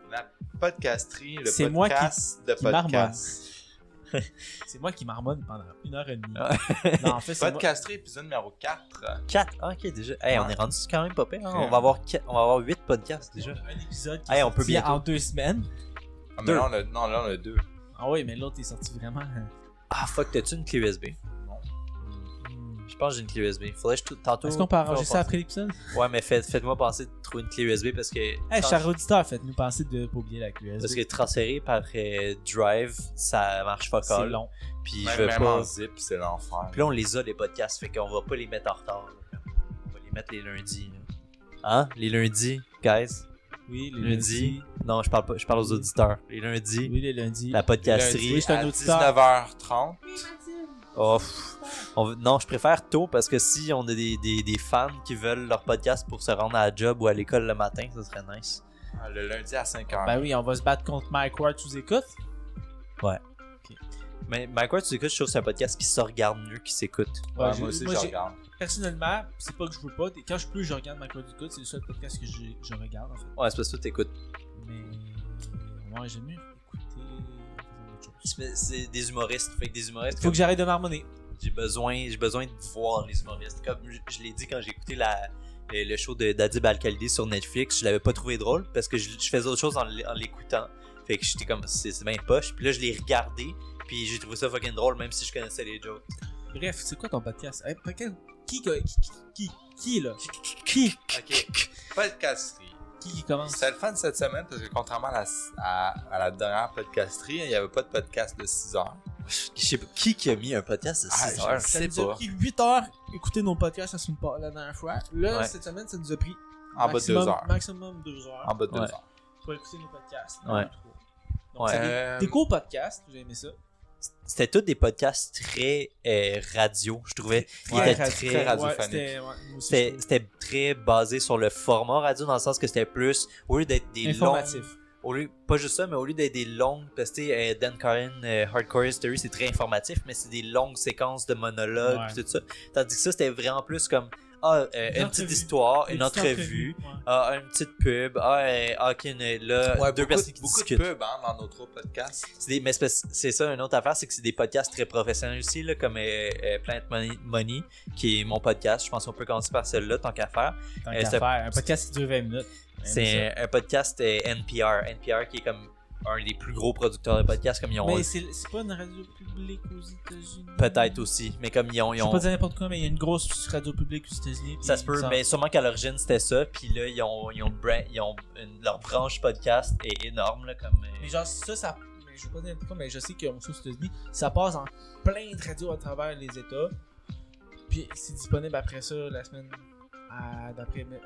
La podcasterie, le C'est podcast moi de podcast. C'est moi qui marmonne pendant 1h30. Ouais. Non, en fait, c'est moi... Podcasterie, épisode numéro 4. 4, ok, déjà. Hey, on Ouais. est rendu quand même pas pire. Hein? Ouais. On va avoir 8 podcasts déjà. On a un épisode qui Hey, est on peut sorti bientôt. en 2 semaines. Ah, mais Deux. là, on a 2. Ah oui, mais l'autre est sorti vraiment... Ah, fuck, t'as-tu une clé USB? Je pense que j'ai une clé USB. Faudrait que tantôt. Est-ce qu'on peut arranger ça après l'épisode? Ouais, mais faites-moi penser de trouver une clé USB parce que. Hey, cher auditeur, faites-nous penser de ne pas oublier la QSB. Parce que transférer par Drive, ça marche pas c'est all. long. Puis Même, je veux même pas. en zip, c'est l'enfer. Puis là, on les a, les podcasts, fait qu'on va pas les mettre en retard. Là. On va les mettre les lundis. Là. Hein? Les lundis, guys? Oui, les Lundis? Non, je parle pas, je parle aux auditeurs. Les lundis, Oui, les lundis. la podcasterie. Oui, je suis un à auditeur. 19h30. Oh, non, je préfère tôt parce que si on a des fans qui veulent leur podcast pour se rendre à la job ou à l'école le matin, ça serait nice. Le lundi à 5h. Ben oui, on va se battre contre Mike Ward sous écoute. Mais Mike Ward, tu écoutes, je trouve que c'est un podcast qui se regarde mieux qu'il s'écoute. Ouais, j'ai- moi aussi, moi, je j'ai- regarde. Personnellement, c'est pas que je veux pas. Quand je peux, je regarde Mike Ward écoute. C'est le seul podcast que je regarde en fait. Ouais, c'est parce que tu écoutes. Mais ouais, j'aime mieux écouter autre chose. C'est des humoristes. Fait que des humoristes. Faut que j'arrête de marmonner. J'ai besoin de voir les humoristes. Comme je l'ai dit quand j'ai écouté le show d'Adib Al-Khalidi sur Netflix, je l'avais pas trouvé drôle parce que je faisais autre chose en l'écoutant. Fait que j'étais comme, c'est bien poche. Puis là, je l'ai regardé, puis j'ai trouvé ça fucking drôle, même si je connaissais les jokes. Bref, c'est quoi ton podcast? Hey, qui est là? Qui? Ok. Podcasterie. Qui commence? C'était le fun cette semaine parce que contrairement à la dernière podcasterie, il n'y avait pas de podcast de 6 heures. Je sais pas, qui a mis un podcast de 6 je heures? Ça sais nous a pas. pris 8 heures écouter nos podcasts la dernière fois. Là, Ouais. cette semaine, ça nous a pris En bas de 2 heures. maximum 2 heures En bas de 2 Ouais. heures. pour écouter nos podcasts. Ouais. Donc, Ouais. c'est des courts podcasts, j'ai aimé ça. C'était tous des podcasts très radio, je trouvais. Ils Ouais, étaient très radiophonique. C'était moi aussi, C'était très basé sur le format radio dans le sens que c'était plus, au lieu d'être des informatif. longues, pas juste ça, mais au lieu d'être des longues, parce que tu sais, Dan Carlin, Hardcore History, c'est très informatif, mais c'est des longues séquences de monologues Ouais. pis tout ça. Tandis que ça, c'était vraiment plus comme, une petite entrevue. histoire, Des une petites entrevue, entrevues, une petite pub, là, Ouais, deux personnes qui beaucoup de discutent. pubs hein, dans notre autre podcast. Mais c'est ça, une autre affaire, c'est que c'est des podcasts très professionnels aussi, là, comme Planet Money, qui est mon podcast. Je pense qu'on peut commencer par celui-là, tant qu'à faire. Tant c'est qu'à faire. Un podcast qui dure 20 minutes. C'est un podcast NPR. NPR qui est comme un des plus gros producteurs de podcasts, comme ils ont. Mais c'est pas une radio publique aux États-Unis. Peut-être aussi, mais comme ils ont. Je vais pas dire n'importe quoi, mais il y a une grosse radio publique aux États-Unis. Ça se peut, mais sûrement qu'à l'origine c'était ça, puis là leur branche podcast est énorme, là, comme. Mais genre, ça. Mais je vais pas dire n'importe quoi, mais je sais qu'ils ont ça aux États-Unis. Ça passe en plein de radios à travers les États. Puis c'est disponible après ça la semaine. D'après. Ouais,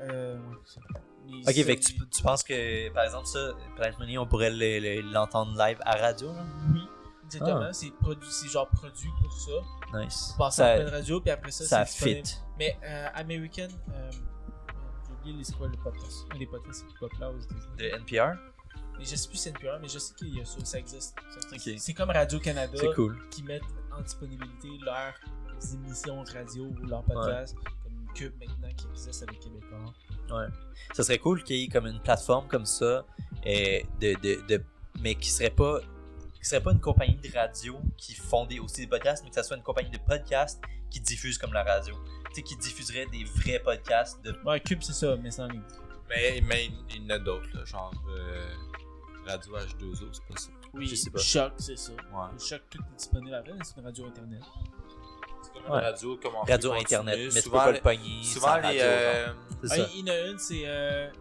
c'est ça. Mais Ok, ça, fait que tu penses que, par exemple, ça, Planet Money, on pourrait l'entendre live à radio, là? Oui, exactement. Ah. C'est genre produit pour ça. Nice. Passer en plein de radio, puis après ça, Ça c'est disponible. fit. Mais American. J'ai oublié c'est quoi le podcast. Un des podcasts c'est populaire aux États-Unis. De NPR? Mais je sais plus si c'est NPR, mais je sais qu'il y a ça, ça existe. Ok. C'est comme Radio-Canada C'est cool. qui mettent en disponibilité leurs émissions de radio ou leurs podcasts, comme Cube maintenant qui existe avec Québécois. Ouais. Ça serait cool qu'il y ait comme une plateforme comme ça, mais qui serait pas une compagnie de radio qui fondait aussi des podcasts, mais que ça soit une compagnie de podcasts qui diffuse comme la radio. Tu sais, qui diffuserait des vrais podcasts de. Ouais, Cube c'est ça, mais c'est en ligne. Mais il y en a d'autres, là, genre Radio H2O, c'est pas ça. Oui, Je sais pas. Choc, c'est ça. Ouais. Choc, tout est disponible après, c'est une radio internet. C'est comme Ouais. une radio, comme on Radio peut Internet, continuer. mais tu peux Souvent, pas le pogner. Souvent, sans les. radio, genre. C'est ça. Il y en a une, c'est. J'ai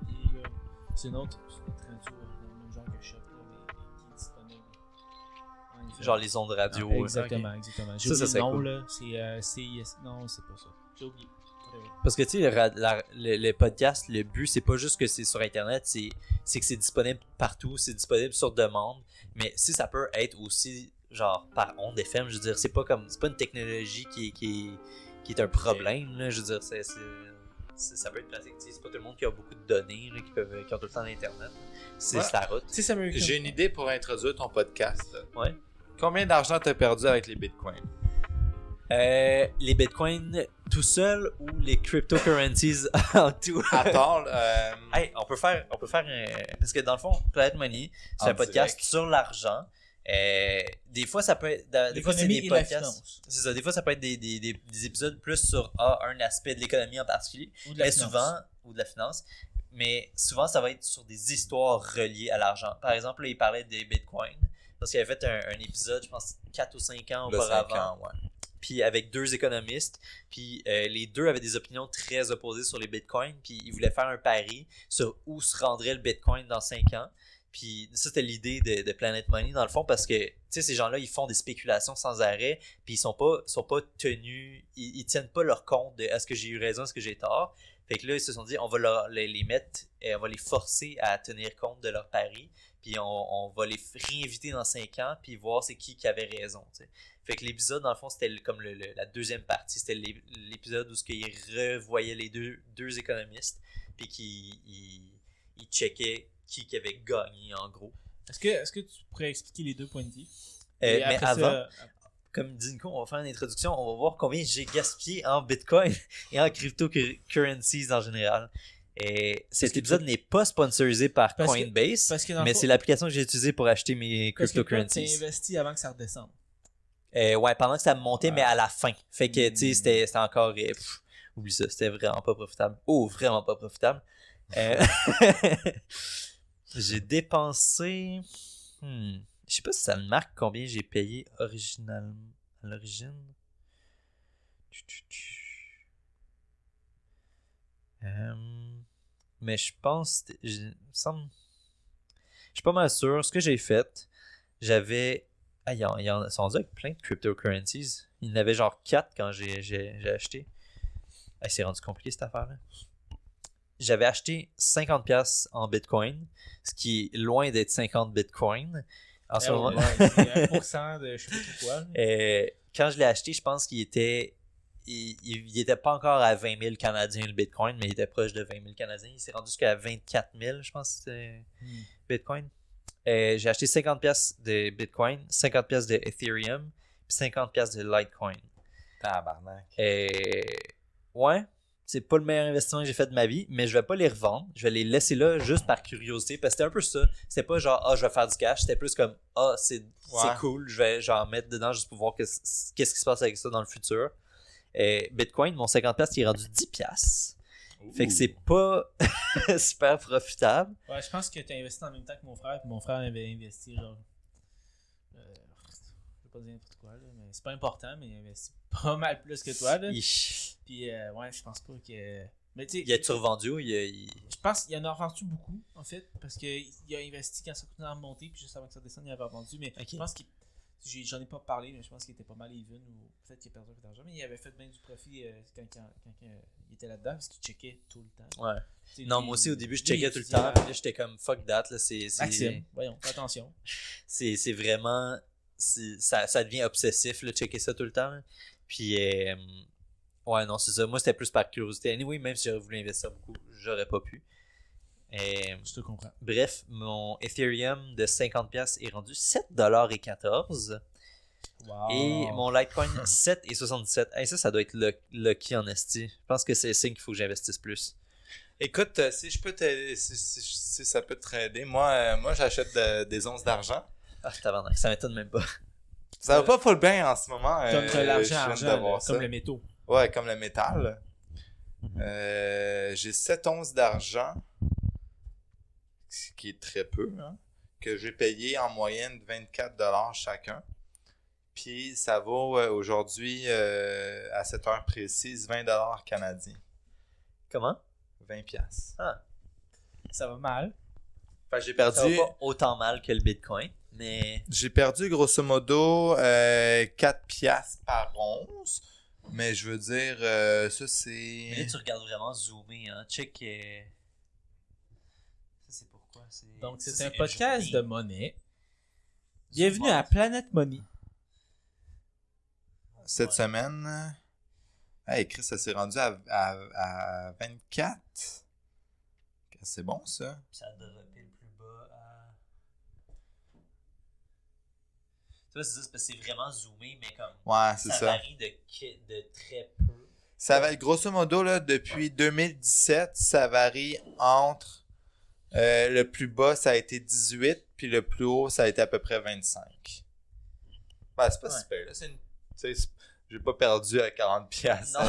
oublié, là. C'est une autre radio, le même genre que Choc, là, mais qui est disponible. En effet. Genre les ondes radio. Exactement, exactement. J'ai Ça, ça oublié serait le nom, cool. là. C'est CIS. Non, c'est pas ça. J'ai oublié. Parce que tu sais, le podcast, le but, c'est pas juste que c'est sur Internet, c'est que c'est disponible partout, c'est disponible sur demande. Mais si ça peut être aussi, genre, par ondes FM, je veux dire, c'est pas une technologie qui est un problème, là, je veux dire, ça peut être pratique. C'est pas tout le monde qui a beaucoup de données, là, qui ont tout le temps d'Internet. C'est Ouais. la route. Tu sais, American. J'ai une idée pour introduire ton podcast. Ouais. Combien d'argent t'as perdu avec les bitcoins? Les bitcoins tout seul ou les cryptocurrencies en tout? Attends, Hey, on peut faire parce que dans le fond, Planet Money, c'est En un podcast direct. sur l'argent. Des fois, ça peut être. Des fois, c'est L'économie des et la podcasts. finance. C'est ça. Des fois, ça peut être des épisodes plus sur un aspect de l'économie en particulier. Ou de la Mais finance. souvent, ou de la finance. Mais souvent, ça va être sur des histoires reliées à l'argent. Par exemple, là, il parlait des bitcoins. Parce qu'il avait fait un épisode, je pense, 4 ou 5 ans le auparavant. 5 ans, ouais. Puis avec 2 économistes, puis les 2 avaient des opinions très opposées sur les bitcoins, puis ils voulaient faire un pari sur où se rendrait le bitcoin dans 5 ans. Puis ça, c'était l'idée de Planet Money, dans le fond, parce que, tu sais, ces gens-là, ils font des spéculations sans arrêt, puis ils sont pas tenus, ils tiennent pas leur compte de est-ce que j'ai eu raison, est-ce que j'ai tort. Fait que là, ils se sont dit, on va les mettre, et on va les forcer à tenir compte de leur pari, puis on va les réinviter dans 5 ans, puis voir c'est qui avait raison, tu sais. Fait que l'épisode, dans le fond, c'était comme la deuxième partie. C'était l'épisode où ils revoyaient les deux économistes, puis qu'ils checkaient qui avait gagné, en gros. Est-ce que tu pourrais expliquer les deux points de vue? Mais Et après avant, ça, comme dit Nico, on va faire une introduction. On va voir combien j'ai gaspillé en Bitcoin et en cryptocurrencies en général. Et cet épisode n'est pas sponsorisé par Parce que- Coinbase, parce que dans le mais fond- c'est l'application que j'ai utilisée pour acheter mes parce que toi, t'as cryptocurrencies. investi avant que ça redescende. Ouais, pendant que ça montait, Ouais. mais à la fin. Fait que, tu sais, c'était encore... oublie ça, c'était vraiment pas profitable. Oh, vraiment pas profitable. J'ai dépensé... Je sais pas si ça me marque combien j'ai payé originalement à l'origine. Mais je pense... Je suis pas mal sûr. Ce que j'ai fait, j'avais... Ah, ils sont rendus avec plein de cryptocurrencies. Il y en avait genre 4 quand j'ai acheté. Ah, c'est rendu compliqué cette affaire-là. J'avais acheté 50$ en Bitcoin, ce qui est loin d'être 50 Bitcoin. En ce moment. Ouais, c'est 1% de je sais pas trop quoi. là. Quand je l'ai acheté, je pense qu'il était. Il était pas encore à 20 000 Canadiens le Bitcoin, mais il était proche de 20 000 Canadiens. Il s'est rendu jusqu'à 24 000, je pense, c'était Bitcoin. J'ai acheté 50$ de Bitcoin, 50$ de Ethereum, puis 50$ de Litecoin. Tabarnak. Ouais, c'est pas le meilleur investissement que j'ai fait de ma vie, mais je vais pas les revendre. Je vais les laisser là juste par curiosité, parce que c'était un peu ça. C'était pas genre, je vais faire du cash. C'était plus comme, c'est cool, je vais genre mettre dedans juste pour voir qu'est-ce qui se passe avec ça dans le futur. Bitcoin, mon 50$, il est rendu 10$. Fait que c'est pas super profitable. Ouais, je pense que tu as investi en même temps que mon frère, puis mon frère avait investi genre. Je vais pas dire n'importe quoi, là, mais c'est pas important, mais il a investi pas mal plus que toi. Là. Puis ouais, je pense pas que. Mais tu sais. Il a-tu revendu ou Je pense qu'il en a revendu beaucoup, en fait, parce qu'il a investi quand ça continuait à remonter, puis juste avant que ça descende, il avait revendu. Mais Ok. je pense qu'il. J'en ai pas parlé, mais je pense qu'il était pas mal even, ou peut-être qu'il a perdu un peu d'argent, mais il avait fait bien du profit quand il était là-dedans, parce qu'il checkait tout le temps. Ouais. T'sais, Non, lui, moi aussi au début je lui, checkais il tout le étudiait temps, puis là j'étais comme fuck that là, Maxime, voyons, fais attention. c'est vraiment ça devient obsessif là, checker ça tout le temps. Là. Puis ouais non, c'est ça, moi c'était plus par curiosité. Anyway, même si j'aurais voulu investir beaucoup, j'aurais pas pu. Je te comprends. Bref, mon Ethereum de 50$ est rendu 7,14$. Wow. Et mon Litecoin 7,77$. Hey, ça doit être lucky en esti. Je pense que c'est signe qu'il faut que j'investisse plus. Écoute, si je peux t'aider, si ça peut t'aider, moi j'achète des onces d'argent. Ah, tabarnak, ça m'étonne même pas. Ça va pas full bien en ce moment. Comme je l'argent, viens argent, d'avoir là, ça. comme le métaux. Ouais, comme le métal. J'ai 7 onces d'argent, ce qui est très peu, hein, que j'ai payé en moyenne 24$ chacun. Puis ça vaut aujourd'hui, à cette heure précise, 20$ canadiens. Comment? 20$. Ah. Ça va mal. Fait que j'ai Ça perdu, va pas autant mal que le Bitcoin, mais... grosso modo 4$ par once. Mais je veux dire, ça Mais là, c'est... tu regardes vraiment zoomé, hein. Check... Ça, c'est pourquoi? Donc, c'est ça, un podcast une de monnaie. Bienvenue à Planet Money. Cette semaine, Hey, Chris, ça s'est rendu à 24. C'est bon, ça. Ça a droppé le plus bas à... Tu vois, c'est ça, c'est parce que c'est vraiment zoomé, mais comme... Ouais, c'est ça. ça. Varie de très peu. Ça va, grosso modo, là, depuis 2017, ça varie entre... le plus bas, ça a été 18, puis le plus haut, ça a été à peu près 25. Ben, c'est pas super, là. J'ai pas perdu à 40$. Non,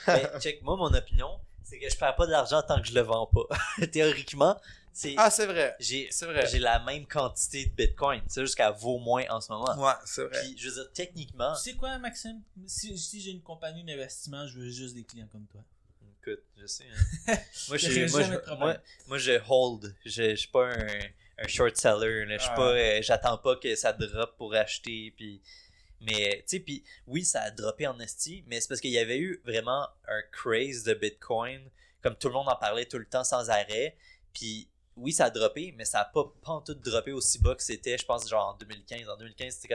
mais check, moi, mon opinion, c'est que je perds pas de l'argent tant que je le vends pas. Théoriquement, c'est... Ah, c'est vrai. C'est vrai. J'ai la même quantité de Bitcoin. C'est juste qu'elle vaut moins en ce moment. Ouais, c'est vrai. Puis, je veux dire, techniquement... Tu sais quoi, Maxime? Si j'ai une compagnie d'investissement, je veux juste des clients comme toi. Écoute, je sais. Hein. moi, je hold. Je suis pas un short seller. Là. Je suis pas, j'attends pas que ça drop pour acheter. Puis... Mais, tu sais, puis oui, ça a droppé en esti, mais c'est parce qu'il y avait eu vraiment un craze de Bitcoin, comme tout le monde en parlait tout le temps sans arrêt. Puis oui, ça a droppé, mais ça a pas en tout droppé aussi bas que c'était, je pense, genre en 2015. En 2015,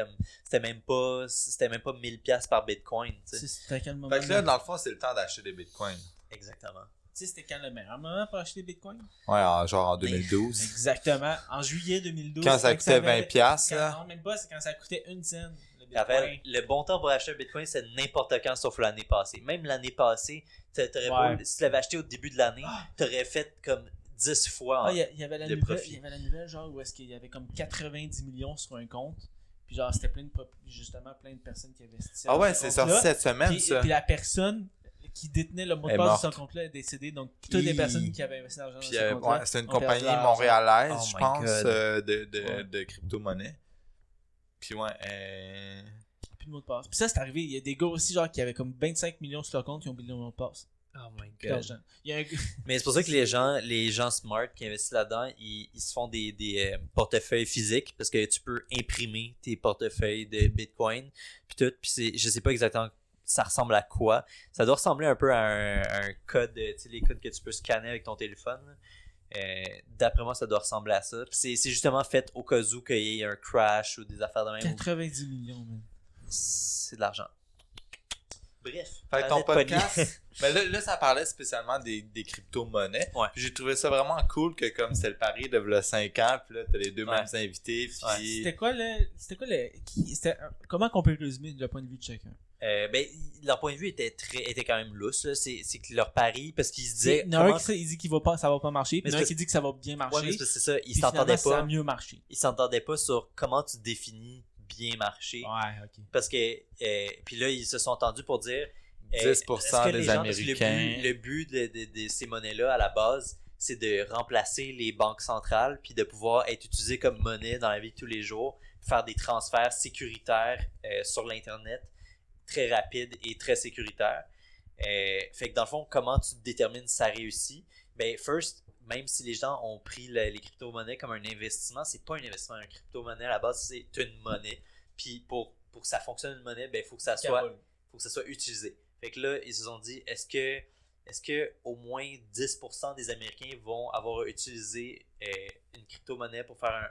c'était même pas 1000$ par Bitcoin, tu sais. C'était à quel moment? Fait que là, dans le fond, c'est le temps d'acheter des bitcoins. Exactement. Tu sais, c'était quand le meilleur moment pour acheter des bitcoins? Ouais, genre en 2012. Exactement. En juillet 2012. Quand ça coûtait 20$, là. Non, même pas, c'est quand ça coûtait 1 cent. Raphaël, le bon temps pour acheter un Bitcoin, c'est n'importe quand sauf l'année passée. Même l'année passée, si tu l'avais acheté au début de l'année, t'aurais fait comme 10 fois il y avait la nouvelle, genre, où est-ce qu'il y avait comme 90 millions sur un compte. Puis genre, c'était plein de personnes qui investissaient. Ah ouais, c'est sorti cette semaine, ça. Puis la personne qui détenait le mot de passe de son compte-là est décédée. Donc, toutes les personnes qui avaient investi l'argent dans ce compte-là. C'est une compagnie montréalaise, je pense, de crypto-monnaie. Puis ouais, plus de mot de passe. Puis ça, c'est arrivé. Il y a des gars aussi, genre, qui avaient comme 25 millions sur leur compte qui ont oublié le mot de passe. Oh my god. Mais c'est pour ça que les gens smart qui investissent là-dedans, ils se font des portefeuilles physiques parce que tu peux imprimer tes portefeuilles de Bitcoin. Puis tout. Puis je sais pas exactement ça ressemble à quoi. Ça doit ressembler un peu à un code, tu sais, les codes que tu peux scanner avec ton téléphone. D'après moi, ça doit ressembler à ça. Puis c'est justement fait au cas où qu'il y ait un crash ou des affaires de même. 90 millions, man. C'est de l'argent. Bref. Fait que ton podcast, ben là, ça parlait spécialement des crypto-monnaies. Ouais. Puis j'ai trouvé ça vraiment cool que comme c'était le pari de v'là 5 ans, puis là, t'as les deux mêmes invités. Puis... Comment qu'on peut résumer le point de vue de chacun? Leur point de vue était quand même lousse. Là. C'est que leur pari, parce qu'ils se disaient. Il y en a un qui dit ça va pas marcher, puis il y en a un qui dit que ça va bien marcher. Ouais, mais c'est ça, ils s'entendaient pas. Ça a mieux marché. Ils s'entendaient pas sur comment tu définis bien marcher. Ouais, ok. Parce que, puis là, ils se sont entendus pour dire 10% des Américains. Le but de ces monnaies-là, à la base, c'est de remplacer les banques centrales, puis de pouvoir être utilisé comme monnaie dans la vie de tous les jours, faire des transferts sécuritaires sur l'Internet, très rapides et très sécuritaires. Fait que dans le fond, comment tu détermines si ça réussit? Ben, first, même si les gens ont pris les crypto-monnaies comme un investissement, c'est pas un investissement. Un crypto-monnaie, à la base, c'est une monnaie. Puis pour que ça fonctionne une monnaie, ben, faut que ça soit utilisé. Fait que là, ils se sont dit, est-ce que au moins 10% des Américains vont avoir utilisé une crypto-monnaie pour faire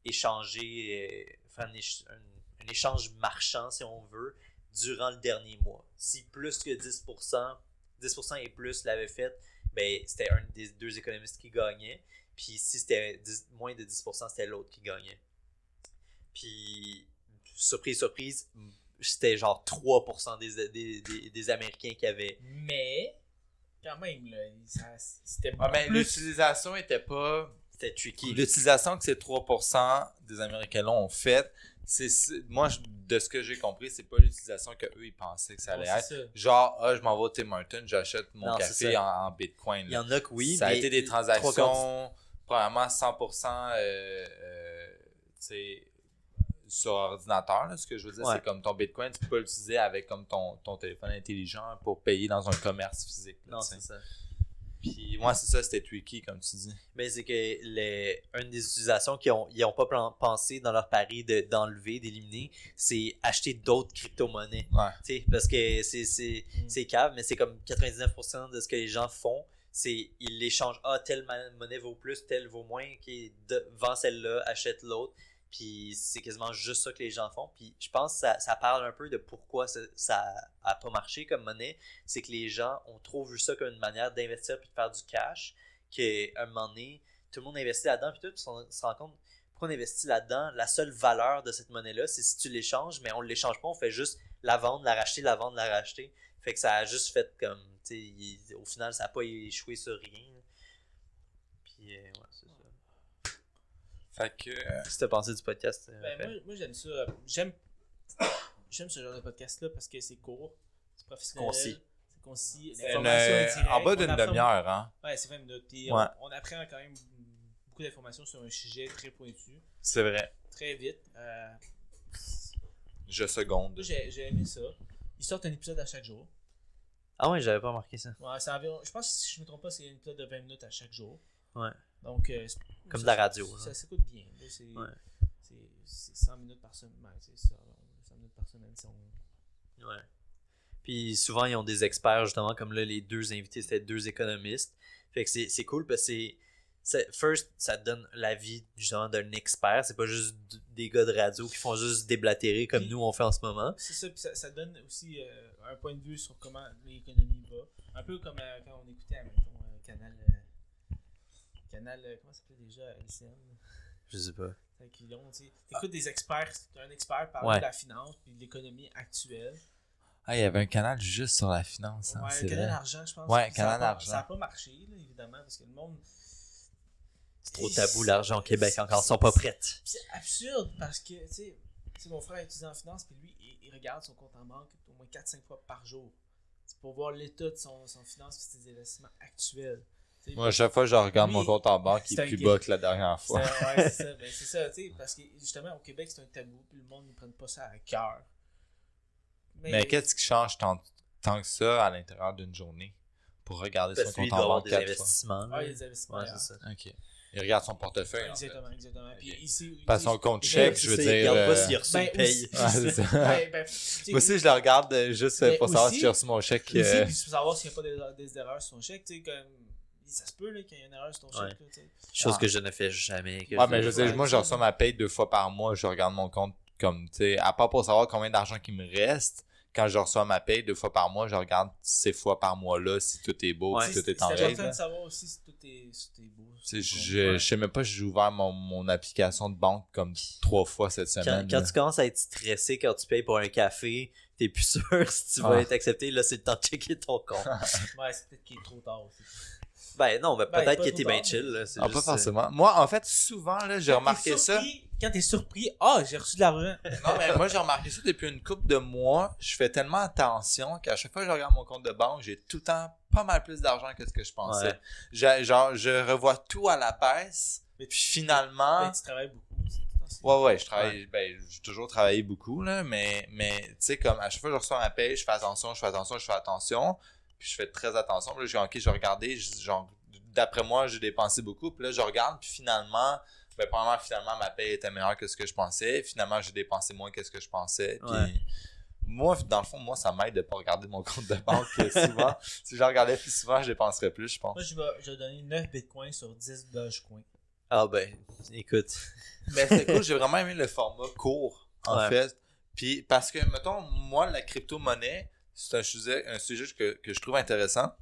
échanger, faire un échange marchand, si on veut, durant le dernier mois. Si plus que 10% et plus l'avaient fait, ben, c'était un des deux économistes qui gagnait. Puis si c'était moins de 10%, c'était l'autre qui gagnait. Puis, surprise, c'était genre 3% des Américains qui avaient. Mais, quand même, là, c'était mais l'utilisation était pas... C'était tricky. L'utilisation que ces 3% des Américains ont fait, moi, de ce que j'ai compris, c'est pas l'utilisation qu'eux, ils pensaient que ça allait être. Ça. Genre, je m'en vais au Tim Hortons, j'achète mon café en Bitcoin. Il y en a que oui, ça a été des transactions, probablement 100% sur ordinateur. Là, ce que je veux dire, c'est comme ton Bitcoin, tu peux pas l'utiliser avec comme ton téléphone intelligent pour payer dans un commerce physique. Là, non, c'est ça. Puis moi, c'est ça, c'était tricky, comme tu dis. Mais c'est que une des utilisations qu'ils n'ont pas pensé dans leur pari d'enlever, d'éliminer, c'est acheter d'autres crypto-monnaies. Ouais. Parce que c'est cave, mais c'est comme 99% de ce que les gens font, c'est ils l'échangent. Ah, telle monnaie vaut plus, telle vaut moins, vend celle-là, achète l'autre. Puis c'est quasiment juste ça que les gens font. Puis je pense que ça parle un peu de pourquoi ça a pas marché comme monnaie. C'est que les gens ont trop vu ça comme une manière d'investir puis de faire du cash. Qu'à un moment donné, tout le monde investit là-dedans. Puis tout, se rend compte, pourquoi on investit là-dedans? La seule valeur de cette monnaie-là, c'est si tu l'échanges, mais on ne l'échange pas. On fait juste la vendre, la racheter, la vendre, la racheter. Fait que ça a juste fait comme... au final, ça n'a pas échoué sur rien. Puis ouais, c'est ça. Fait que. Qu'est-ce que t'as pensé du podcast? Moi j'aime ça. J'aime ce genre de podcast-là parce que c'est court, c'est professionnel, Concis. c'est concis. C'est L'information est directe, en bas on d'une apprend- demi-heure, hein. Ouais, c'est 20 minutes. Puis Ouais. on apprend quand même beaucoup d'informations sur un sujet très pointu, C'est vrai. très vite. Je seconde. Moi j'ai aimé ça. Ils sortent un épisode à chaque jour. Ah ouais, j'avais pas remarqué ça. Ouais, c'est environ, je pense, si je me trompe pas, c'est un épisode de 20 minutes à chaque jour. Ouais. Donc, Comme ça- de la radio, Ça, hein. s'écoute bien. Là, c'est 100 minutes par semaine. Ouais, c'est ça. 100 minutes par semaine. Ouais. Puis souvent, ils ont des experts, justement, comme là, les deux invités, c'était deux économistes. Fait que c'est cool parce que first, ça te donne l'avis, justement, d'un expert. C'est pas juste des gars de radio qui font juste déblatérer comme Puis- nous, on fait en ce moment. C'est ça, puis ça donne aussi un point de vue sur comment l'économie va. Un peu comme quand on écoutait, mettons, Canal. Comment ça s'appelait déjà LCN? Je sais pas. T'écoutes des experts, un expert parler Ouais. de la finance puis de l'économie actuelle. Ah, il y avait un canal juste sur la finance, hein, Ouais, c'est Canal vrai. Argent, je pense. Ouais, Puis Canal ça a pas- Argent. Ça n'a pas marché, là, évidemment, parce que le monde. C'est trop tabou, l'argent au Québec, encore, ils sont pas prêtes. C'est absurde parce que, tu sais, mon frère est étudiant en finance, puis lui, il regarde son compte en banque au moins 4-5 fois par jour. C'est pour voir l'état de son finance et ses investissements actuels. T'sais, Moi, à chaque fois que je regarde Lui, mon compte en banque, il c'est est un plus gay. bas que la dernière fois. ouais, c'est ça. Ben, c'est ça, tu sais, parce que justement, au Québec, c'est un tabou, puis le monde ne prend pas ça à cœur. Mais qu'est-ce qui change tant que ça à l'intérieur d'une journée pour regarder Parce son que lui, il compte doit en avoir banque des 4 fois? investissements. Ah, là. il y a des investissements. Ouais, ailleurs. c'est ça. Ok. Il regarde son portefeuille. en fait. Exactement. Puis ici, Pas son compte Ouais, chèque, c'est je veux ça, dire. il regarde pas s'il a reçu ben, une paye. Ouais, c'est ça. tu sais, Moi aussi, je le regarde juste Mais pour savoir aussi- si j'ai reçu mon chèque. Aussi, puis tu peux savoir s'il n'y a pas des erreurs sur ton chèque, tu sais, comme. Ça se peut là, qu'il y ait une erreur sur ton Ouais. chèque. Là, tu sais. Chose Ah. que je ne fais jamais. Ouais, mais je sais sais, moi, je reçois ma paye 2 fois par mois. Je regarde mon compte comme, tu sais, à part pour savoir combien d'argent qui me reste. Quand je reçois ma paye 2 fois par mois, je regarde ces fois par mois-là si tout est beau, Ouais. si tout est en C'est règle. important de savoir aussi si tout est beau. Tu sais, je sais même pas si j'ai ouvert mon application de banque comme 3 fois cette semaine. Quand là. tu commences à être stressé quand tu payes pour un café, t'es plus sûr si tu vas Ah. être accepté. Là, c'est le temps de checker ton compte. Ouais, c'est peut-être qu'il est trop tard aussi. Ben non, mais Ben, peut-être pas que trop t'es tard, bien chill. mais- Là, c'est Ah, juste, pas forcément. Moi, en fait, souvent, là, j'ai remarqué ça. Quand t'es surpris, j'ai reçu de l'argent. Non, mais moi, j'ai remarqué ça depuis une couple de mois. Je fais tellement attention qu'à chaque fois que je regarde mon compte de banque, j'ai tout le temps pas mal plus d'argent que ce que je pensais. Ouais. Je revois tout à la baisse. Mais Puis finalement. Ben, tu travailles beaucoup aussi. tout le temps. Ouais, je travaille. Ben, j'ai toujours travaillé beaucoup, là. Mais tu sais, comme à chaque fois que je reçois ma paye, je fais attention. Puis je fais très attention. Puis là, ok, je vais regarder. Genre, d'après moi, j'ai dépensé beaucoup. Puis là, je regarde. Puis finalement, finalement, ma paye était meilleure que ce que je pensais. Finalement, j'ai dépensé moins que ce que je pensais. Puis Ouais. moi, dans le fond, ça m'aide de pas regarder mon compte de banque souvent. Si je regardais plus souvent, je dépenserais plus, je pense. Moi, je vais donner 9 bitcoins sur 10 Dogecoin. Ah ben, écoute. Mais c'est cool, j'ai vraiment aimé le format court, en Ouais. fait. Puis parce que, mettons, moi, la crypto-monnaie, c'est un sujet que je trouve intéressant.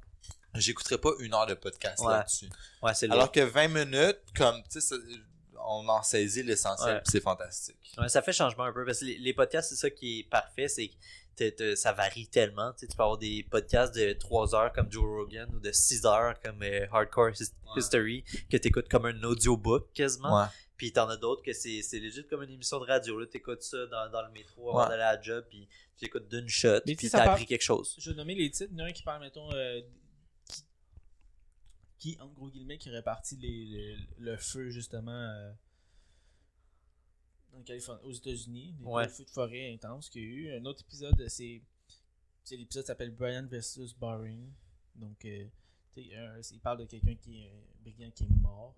J'écouterais pas 1 heure de podcast Ouais. là-dessus. Ouais, c'est Alors que 20 minutes, comme, tu sais, on en saisit l'essentiel, Ouais. puis c'est fantastique. Ouais, ça fait changement un peu parce que les podcasts, c'est ça qui est parfait, c'est que ça varie tellement. Tu sais, tu peux avoir des podcasts de 3 heures comme Joe Rogan ou de 6 heures comme Hardcore History que tu écoutes comme un audiobook quasiment. Ouais. Puis t'en as d'autres que c'est legit comme une émission de radio. Là, t'écoutes ça dans le métro avant Ouais. d'aller à la job, puis tu écoutes d'une shot, Mais tu puis sais, ça t'as part- appris quelque chose. Je vais nommer les titres. Il y en a un qui parle, mettons, qui en gros guillemets, qui répartit le feu, justement, en Californie, aux États-Unis. Les Ouais. gros feux de forêt intenses qu'il y a eu. Un autre épisode, c'est l'épisode s'appelle Brian versus Boring. Donc, tu sais, il parle de quelqu'un qui est un brigand qui est mort.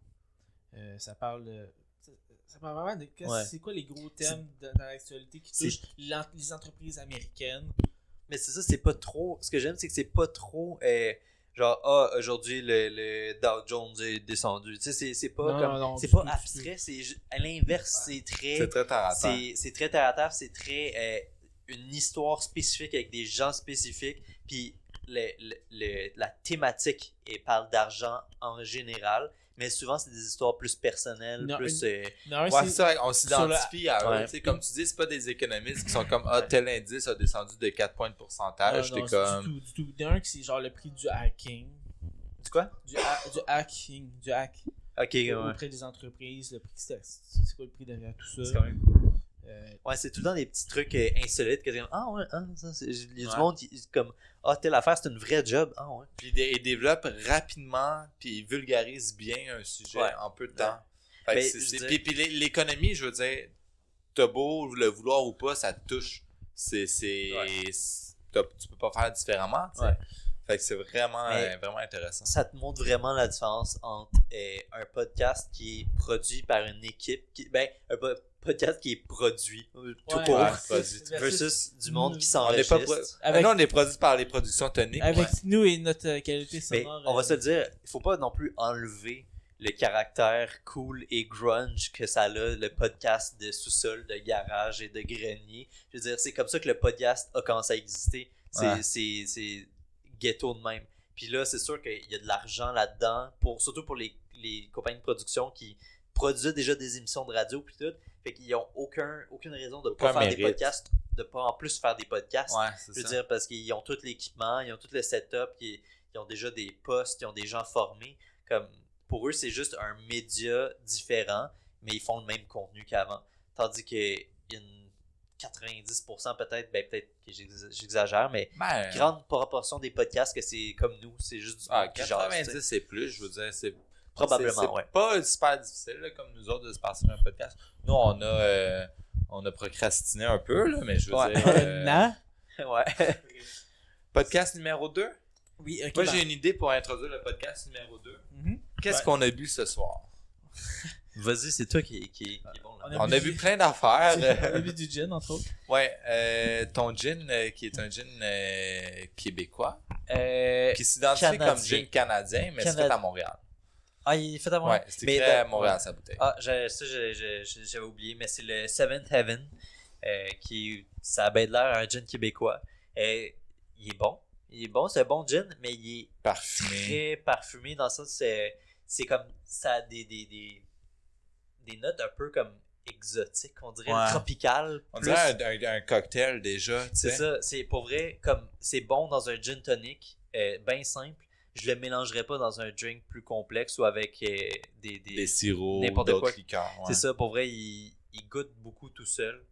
Ça parle vraiment de Ouais. c'est quoi les gros thèmes dans l'actualité qui touchent les entreprises américaines. Mais c'est ça, c'est pas trop. Ce que j'aime, c'est que c'est pas trop genre aujourd'hui le Dow Jones est descendu. Tu sais, c'est pas comme c'est du pas tout, abstrait, à l'inverse, c'est C'est très terre à terre. c'est très terre à terre, c'est très une histoire spécifique avec des gens spécifiques, puis la thématique parle d'argent en général, mais souvent c'est des histoires plus personnelles, Non, plus Non, Ouais, c'est- c'est ça, on s'identifie à eux. Ouais. Tu sais, comme tu dis, c'est pas des économistes qui sont comme tel indice a descendu de 4 points de pourcentage. non, T'es non, comme. du tout. Il y en a un qui c'est genre le prix du hacking. du quoi? Du hacking. Du hack. Ok, ouais. Auprès des entreprises. Le prix, c'est quoi le prix derrière tout ça? C'est quand même cool. Euh, Ouais, c'est tout le temps des petits trucs insolites que t'es comme ah ouais, ça, il y a Ouais. du monde qui comme ah telle affaire c'est une vraie job, ah ouais. Puis ils développent rapidement, puis ils vulgarisent bien un sujet Ouais. en peu de temps. Fait que Mais, c'est- je c'est- veux puis, dire- puis l'économie, je veux dire, t'as beau le vouloir ou pas, ça te touche. Tu peux pas faire différemment. Tu sais. Ouais. Fait que c'est vraiment, Mais- vraiment intéressant. Ça te montre vraiment la différence entre un podcast qui est produit par une équipe podcast qui est produit tout ouais, court ouais, versus- versus du monde qui On n'est pas s'enregistre. Avec- Nous, on est produit par les productions toniques. Avec nous et notre qualité Mais sonore. on va se le dire, il faut pas non plus enlever le caractère cool et grunge que ça a le podcast de sous-sol, de garage et de grenier. Je veux dire, c'est comme ça que le podcast a commencé à exister. Ouais. C'est ghetto de même. Puis là, c'est sûr qu'il y a de l'argent là-dedans, surtout pour les compagnies de production qui produisent déjà des émissions de radio puis tout. Fait qu'ils n'ont aucune raison de pas Aucun faire des mérite. podcasts, de pas en plus faire des podcasts. Ouais, c'est Je veux ça. dire, parce qu'ils ont tout l'équipement, ils ont tout le setup, ils ont déjà des postes, ils ont des gens formés. Comme, pour eux, c'est juste un média différent, mais ils font le même contenu qu'avant. Tandis que une 90% peut-être que j'exagère, mais Ben, grande proportion des podcasts que c'est comme nous, c'est juste du monde qui jase, tu sais. 90 c'est plus, je veux dire, c'est Probablement, c'est ouais. pas super difficile là, comme nous autres de se passer un podcast. Nous, on a procrastiné un peu, là, mais je veux Ouais. dire. Non? Ouais. Podcast numéro 2. Oui, ok. Moi, bah. j'ai une idée pour introduire le podcast numéro 2. Mhm. Qu'est-ce Ouais. qu'on a bu ce soir? Vas-y, c'est toi qui est bon là. On a vu plein d'affaires. On a vu du gin, entre autres. Ouais, ton gin, qui est un gin québécois, Euh, qui s'identifie comme Canadien. gin canadien, mais c'est fait à Montréal. Ah, il est fait à moi. Ouais, c'était fait à Montréal, sa bouteille. Ah, j'avais oublié, mais c'est le Seventh Heaven, qui ça a bien l'air un gin québécois. Il est bon. Il est bon, c'est un bon gin, mais il est Parfumé. très parfumé dans ça. C'est comme ça a des notes un peu comme exotiques, on dirait Ouais. tropicales. On plus. dirait un cocktail déjà, tu C'est sais. ça, c'est pour vrai, comme c'est bon dans un gin tonic, bien simple. Je le mélangerais pas dans un drink plus complexe ou avec Des sirops, n'importe quoi. d'autres liqueurs. Ouais. C'est ça, pour vrai, il goûte beaucoup tout seul.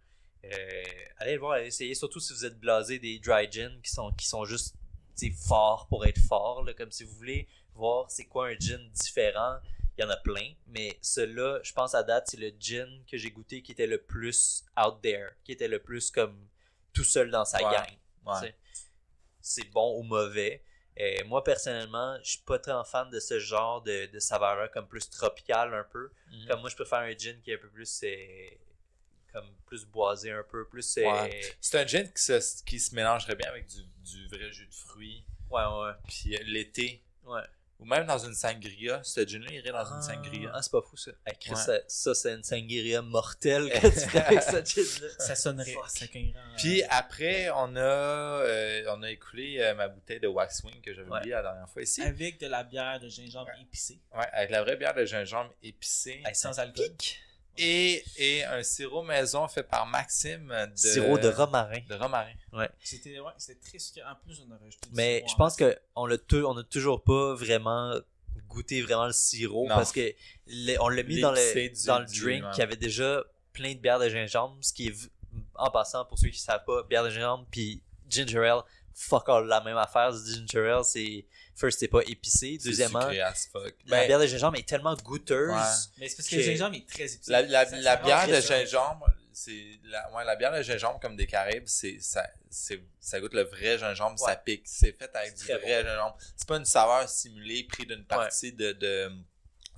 Allez le voir, allez essayer, surtout si vous êtes blasé des dry gin qui sont juste forts pour être forts. Là, comme si vous voulez voir c'est quoi un gin différent, il y en a plein. Mais celui-là, je pense à date, c'est le gin que j'ai goûté qui était le plus out there, qui était le plus comme tout seul dans sa Ouais. gang. Ouais. Tu sais. C'est bon ou mauvais. Moi, personnellement, je suis pas tant fan de ce genre de saveur-là, comme plus tropical un peu. Mhm. Comme moi, je préfère un gin qui est un peu plus comme plus boisé un peu, plus Ouais. C'est un gin qui se mélangerait bien avec du vrai jus de fruits. ouais. Puis l'été. Ouais. Ou même dans une sangria. Ce gin-là irait dans une sangria. Ah, c'est pas fou ça. Hey, Chris, Ouais. ça c'est une sangria mortelle que tu fais avec ce gin-là. Ça sonnerait. Fuck. Ça cognerait en- Puis après, on a écoulé ma bouteille de Waxwing que j'avais Ouais. oublié la dernière fois ici. Avec de la bière de gingembre épicée. Ouais, avec la vraie bière de gingembre épicée. Hey, Sans alcool. Et un sirop maison fait par Maxime Sirop de romarin. De romarin. C'était très sucré. En plus, on aurait ajouté du Mais sirop je en pense masse. qu'on a toujours pas vraiment goûté vraiment le sirop Non. parce que on l'a mis dans L'épicé le du drink ouais. qui avait déjà plein de bières de gingembre, ce qui est en passant pour ceux qui savent pas, bière de gingembre puis ginger ale, fuck all la même affaire. Du ginger ale, c'est pas épicé. C'est Deuxièmement, sucré as fuck. la Ben, bière de gingembre est tellement goûteuse. Ouais. Mais c'est parce que que- le gingembre est très épicé. la Ça bière rend de très gingembre, la bière de gingembre comme des Caraïbes, ça goûte le vrai gingembre, ça Ouais. pique. C'est fait avec du C'est vrai très gingembre. C'est pas une saveur simulée prise d'une partie de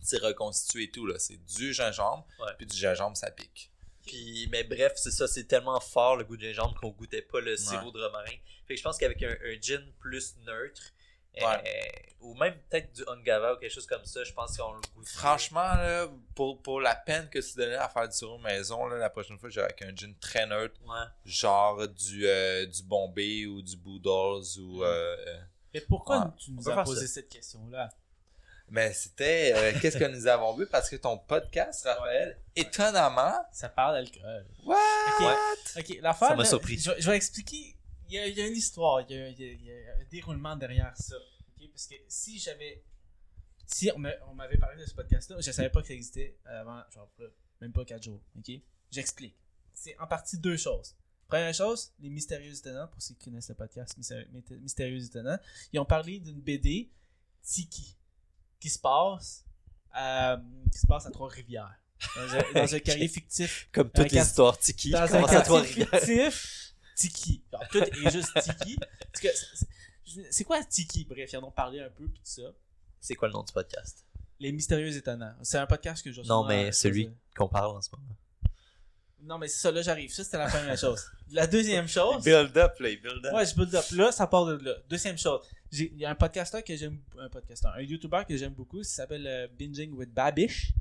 c'est reconstitué et tout là. C'est du gingembre, Ouais. puis du gingembre ça pique. Puis, mais bref, c'est ça, c'est tellement fort le goût de gingembre qu'on goûtait pas le sirop de romarin. Fait que je pense qu'avec un gin plus neutre, Ou même peut-être du Ungava ou quelque chose comme ça, je pense qu'on le goûte. Franchement, là, pour la peine que tu donnais à faire du sirop maison, là, la prochaine fois, j'irai avec un gin très neutre, genre du Bombay ou du Boodles ou... Mais pourquoi Ouais. tu nous On peut as faire posé ça. cette question-là? Mais c'était qu'est-ce que nous avons vu parce que ton podcast, Raphaël, étonnamment... Ça parle d'alcool. What? Ok, l'affaire, Ça m'a là, surpris. Je vais expliquer. Il y a une histoire, il y a un déroulement derrière ça. Ok? Parce que si on m'avait parlé de ce podcast-là, je savais pas que ça existait avant, genre, même pas 4 jours. Ok? J'explique. C'est en partie deux choses. Première chose, les Mystérieux Étonnants, pour ceux qui connaissent le podcast Mystérieux Étonnants, ils ont parlé d'une BD, Tiki, qui se passe à Trois-Rivières. Dans un quartier fictif. Comme toutes les histoires Tiki, Dans un commence à quartier Trois-Rivières. fictif, Tiki. Alors, tout est juste Tiki. Parce que c'est quoi Tiki? Bref, ils en ont parlé un peu, pis tout ça. C'est quoi le nom du podcast? Les Mystérieux Étonnants. C'est un podcast que je Non, mais celui qu'on parle en ce moment. Non, mais c'est ça, là, j'arrive. Ça, c'était la première chose. La deuxième chose... Build up, là, build up. Ouais, je build up. Là, ça part de là. Deuxième chose. Il y a un podcasteur que j'aime... un YouTuber que j'aime beaucoup, qui s'appelle Binging with Babish.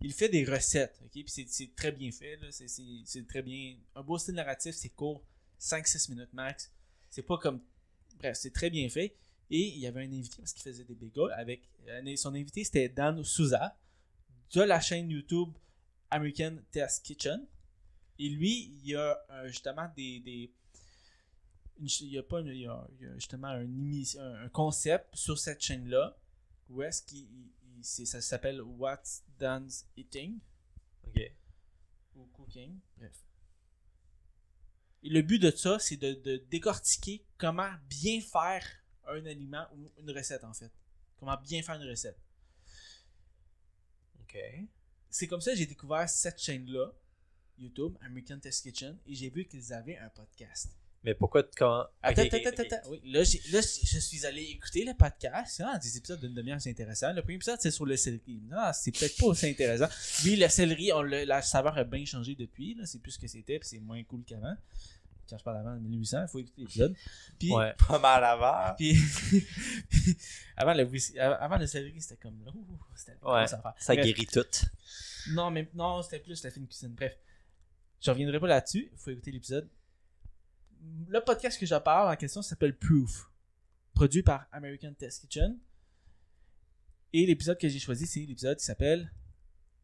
Il fait des recettes, ok? Puis c'est très bien fait, là. C'est très bien... Un beau style narratif, c'est court. 5-6 minutes max. C'est pas comme... Bref, c'est très bien fait. Et il y avait un invité, parce qu'il faisait des bagels, avec... son invité, c'était Dan Souza, de la chaîne YouTube American Test Kitchen. Et lui, il y a justement il y a justement un concept sur cette chaîne-là où est-ce ça s'appelle What's Dan's Eating Ok. ou Cooking, bref. Et le but de ça, c'est de décortiquer comment bien faire un aliment ou une recette en fait. Comment bien faire une recette. Ok. C'est comme ça que j'ai découvert cette chaîne-là, YouTube, American Test Kitchen, et j'ai vu qu'ils avaient un podcast. Mais pourquoi quand... Attends. Ok. Oui, là, je suis allé écouter le podcast. Ah, des épisodes d'une demi-heure, c'est intéressant. Le premier épisode, c'est sur le céleri. Non, c'est peut-être pas aussi intéressant. Oui, le céleri, la saveur a bien changé depuis. Là. C'est plus ce que c'était, puis c'est moins cool qu'avant. Quand je parle d'avant, 1800, il faut écouter l'épisode. Puis, Ouais. Pas mal avant. puis avant le céleri, c'était comme... c'était une Ouais, grosse affaire. ça Bref. guérit tout. Non, c'était plus la fine cuisine. Bref, je reviendrai pas là-dessus. Il faut écouter l'épisode. Le podcast que je parle en question s'appelle Proof, produit par American Test Kitchen. Et l'épisode que j'ai choisi, c'est l'épisode qui s'appelle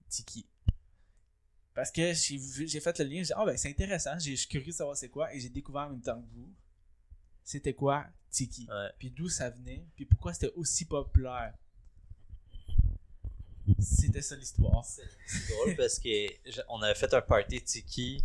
Tiki. Parce que j'ai fait le lien, j'ai dit, ben c'est intéressant, je suis curieux de savoir c'est quoi, et j'ai découvert en même temps que vous, c'était quoi Tiki. Ouais. Puis d'où ça venait, puis pourquoi c'était aussi populaire. C'était ça l'histoire. C'est drôle parce que on avait fait un party Tiki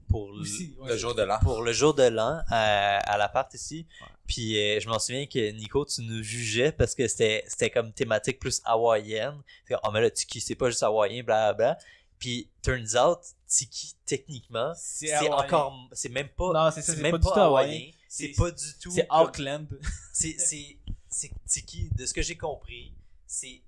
pour Aussi, ouais, Le jour de l'an. pour le jour de l'an à l'appart ici. Ouais. Puis je m'en souviens que Nico, tu nous jugeais parce que c'était comme thématique plus hawaïenne. C'est comme, oh mais là, Tiki, c'est pas juste hawaïen, blablabla. Puis, turns out, Tiki, techniquement, c'est hawaïen. encore... C'est même pas... Non, c'est ça, c'est même pas du tout hawaïen. C'est pas du tout... C'est comme- Auckland. c'est Tiki, de ce que j'ai compris, c'est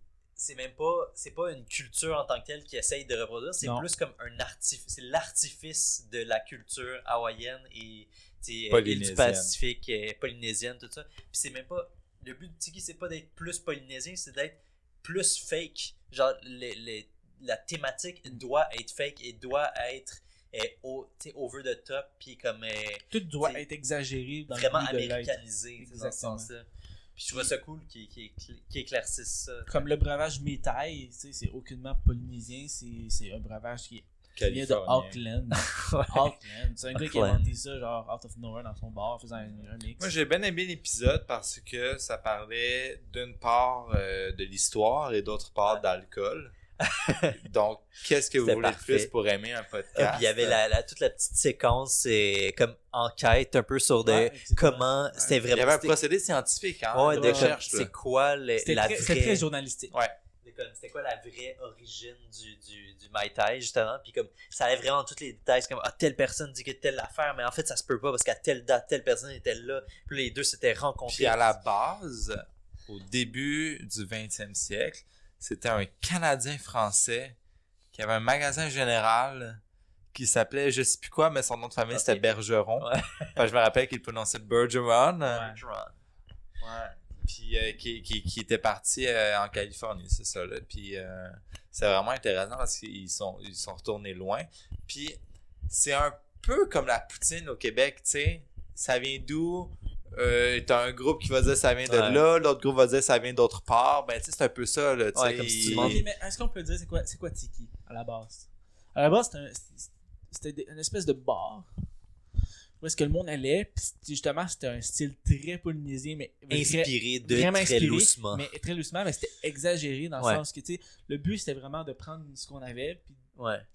même pas... C'est pas une culture en tant que telle qui essaye de reproduire, c'est Non. plus comme un artifice... C'est l'artifice de la culture hawaïenne et île du Polynésienne. Pacifique, polynésienne, tout ça. Puis c'est même pas... Le but de Tiki, c'est pas d'être plus polynésien, c'est d'être plus fake. Genre, la thématique doit être fake et doit être over the top, puis comme Tout doit c'est être exagéré dans vraiment le but de l'être. américanisé tu sais, dans ce Exactement. sens-là. Puis je trouve ça cool qu'ils éclaircissent ça. Comme le breuvage métail, tu sais, c'est aucunement polynésien, c'est un breuvage qui vient de Californien. Auckland. Auckland. C'est un gars qui a Auckland. inventé ça, genre out of nowhere dans son bar, faisant un mix. Moi, j'ai bien aimé l'épisode parce que ça parlait d'une part de l'histoire et d'autre part d'alcool. Donc, qu'est-ce que vous C'était voulez de parfait. plus pour aimer un podcast? Ah, puis il y avait toute la petite séquence, comme enquête un peu sur Ouais, exactement. comment c'était Il y vraiment... avait un c'était- procédé scientifique, hein? ouais, de de comme, recherche. c'est quoi C'était la très, vraie... très journalistique. Ouais. C'était quoi la vraie origine du Mai Tai, justement. Puis comme, ça allait vraiment dans tous les détails. C'est comme, telle personne dit que telle affaire, mais en fait, ça se peut pas parce qu'à telle date, telle personne était là. Puis les deux s'étaient rencontrés. Puis à la base, au début du 20e siècle, c'était un Canadien français qui avait un magasin général qui s'appelait je sais plus quoi, mais son nom de famille Ok. c'était Bergeron. Ouais. Enfin, je me rappelle qu'il prononçait Bergeron. Ouais. Ouais. Puis qui était parti en Californie, c'est ça, là. Puis c'est vraiment intéressant parce qu'ils sont retournés loin. Puis c'est un peu comme la poutine au Québec, tu sais. Ça vient d'où? T'as un groupe qui va dire ça vient de là, l'autre groupe va dire ça vient d'autre part. Ben, tu sais, c'est un peu ça, là, tu sais. Comme si tu demandes... Mais est-ce qu'on peut dire c'est quoi Tiki à la base? À la base, c'était une espèce de bar où est-ce que le monde allait, puis justement, c'était un style très polynésien, mais inspiré de vraiment très inspiré, loussement. mais très doucement, mais c'était exagéré dans le sens que, tu sais, le but, c'était vraiment de prendre ce qu'on avait, puis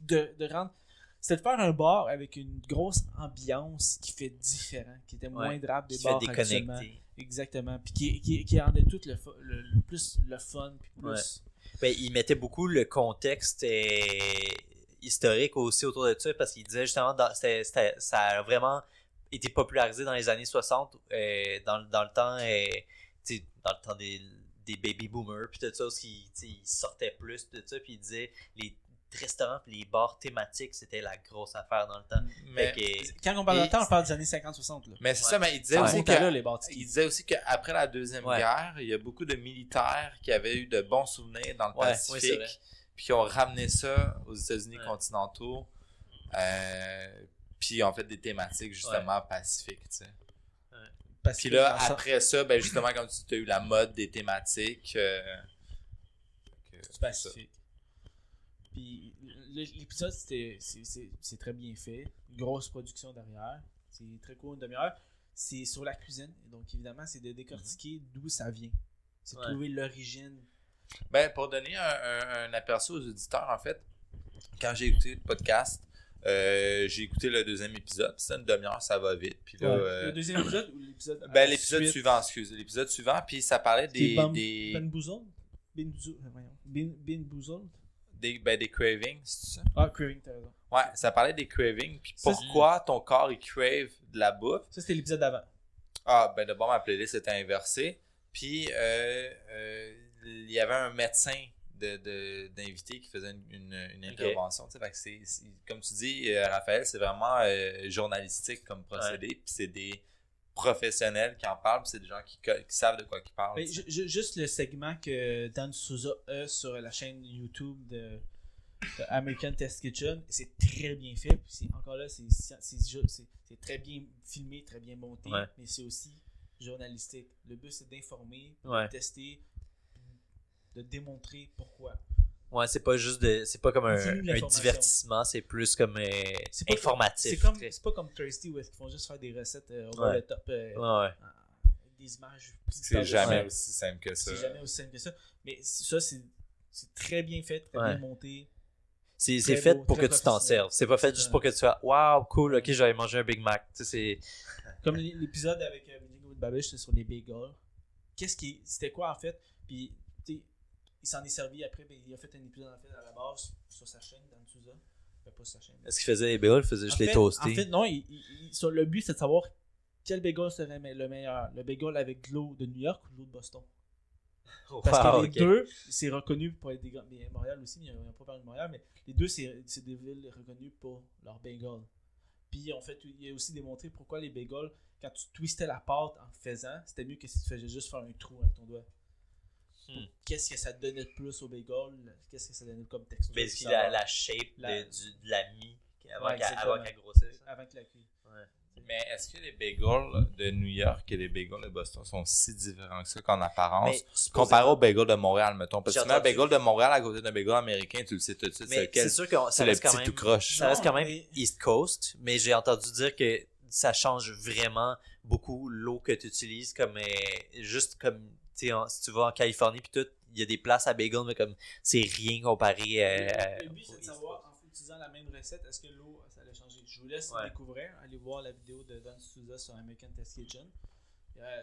de rendre... C'était de faire un bar avec une grosse ambiance qui fait différent, qui était moins drape des bars actuellement. Exactement. Puis qui rendait tout le plus le fun. Puis plus... Ben, il mettait beaucoup le contexte historique aussi autour de ça parce qu'il disait justement ça a vraiment été popularisé dans les années 60 dans le temps dans le temps des baby boomers puis tout ça aussi ils sortaient plus de ça puis il disait les restaurants et les bars thématiques c'était la grosse affaire dans le temps. Mais quand on parle de temps, on parle des années 50-60 là. Mais c'est ça, mais il disait aussi qu'après la Deuxième Guerre, il y a beaucoup de militaires qui avaient eu de bons souvenirs dans le Pacifique puis qui ont ramené ça aux États-Unis continentaux puis ont fait des thématiques justement pacifiques, tu sais. Puis là, après ça, ben justement, comme tu as eu la mode des thématiques pacifique. Puis l'épisode, c'est très bien fait. Une grosse production derrière. C'est très cool, une demi-heure. C'est sur la cuisine. Donc, évidemment, c'est de décortiquer d'où ça vient. C'est de trouver l'origine. Ben, pour donner un aperçu aux auditeurs, en fait, quand j'ai écouté le podcast, j'ai écouté le deuxième épisode. C'est une demi-heure, ça va vite. Puis là, le deuxième épisode ou l'épisode ben, l'épisode suivant, excusez. L'épisode suivant, puis ça parlait des... Ben Boozled? Des cravings, c'est ça? Ah, craving, t'as raison. Ouais, ça parlait des cravings, puis pourquoi ton corps, il crave de la bouffe. Ça, c'était l'épisode d'avant. Ah, ben d'abord, ma playlist était inversée. Puis, il y avait un médecin d'invité qui faisait une intervention. Fait que c'est, comme tu dis, Raphaël, c'est vraiment journalistique comme procédé. Puis c'est des professionnels qui en parlent, puis c'est des gens qui savent de quoi ils parlent. Mais juste le segment que Dan Souza a sur la chaîne YouTube de American Test Kitchen, c'est très bien fait. Puis encore là, c'est très bien filmé, très bien monté, mais c'est aussi journalistique. Le but, c'est d'informer, de tester, de démontrer pourquoi. Ouais, c'est pas juste c'est pas comme un divertissement, c'est plus comme informatif. C'est pas comme Thirsty où ils font juste faire des recettes over the top, des images. C'est jamais aussi simple que ça. C'est jamais aussi simple que ça. Mais ça, c'est très bien fait, très bien monté. C'est fait pour que tu t'en serves. C'est pas fait juste pour que tu fasses wow, cool, ok, j'avais mangé un Big Mac. Tu sais, comme l'épisode avec Bingo with Babish, c'était sur les bagels. C'était quoi en fait? Puis, il s'en est servi après, ben, il a fait un épisode en fait à la base sur sa chaîne, dans Souza. Pas sa chaîne. Est-ce qu'il faisait les bagels? Il faisait juste les toaster? En fait, non. Le but, c'est de savoir quel bagel serait le meilleur. Le bagel avec de l'eau de New York ou de l'eau de Boston. Parce que les deux, c'est reconnu pour être des grands. Mais Montréal aussi, il n'y a pas parlé de Montréal, mais les deux, c'est des villes reconnues pour leur bagel. Puis, en fait, il a aussi démontré pourquoi les bagels, quand tu twistais la pâte en faisant, c'était mieux que si tu faisais juste faire un trou avec ton doigt. Qu'est-ce que ça donnait de plus au bagel? Qu'est-ce que ça donnait comme texture? Mais c'est la shape de la mie avant qu'elle grossisse. Avant que la cuille. Mais est-ce que les bagels de New York et les bagels de Boston sont si différents que ça qu'en apparence, comparé au bagel de Montréal, mettons? Parce que tu mets un bagel de Montréal à côté d'un bagel américain, tu le sais tout de suite. C'est sûr que ça reste quand même... tout croche. Ça reste quand même East Coast, mais j'ai entendu dire que ça change vraiment beaucoup l'eau que tu utilises, comme juste comme... si tu vas en Californie puis tout, il y a des places à bagel, mais comme c'est rien comparé le but, c'est de savoir, en utilisant la même recette, est-ce que l'eau, ça allait changer. Je vous laisse découvrir, allez voir la vidéo de Dan Souza sur American Test Kitchen.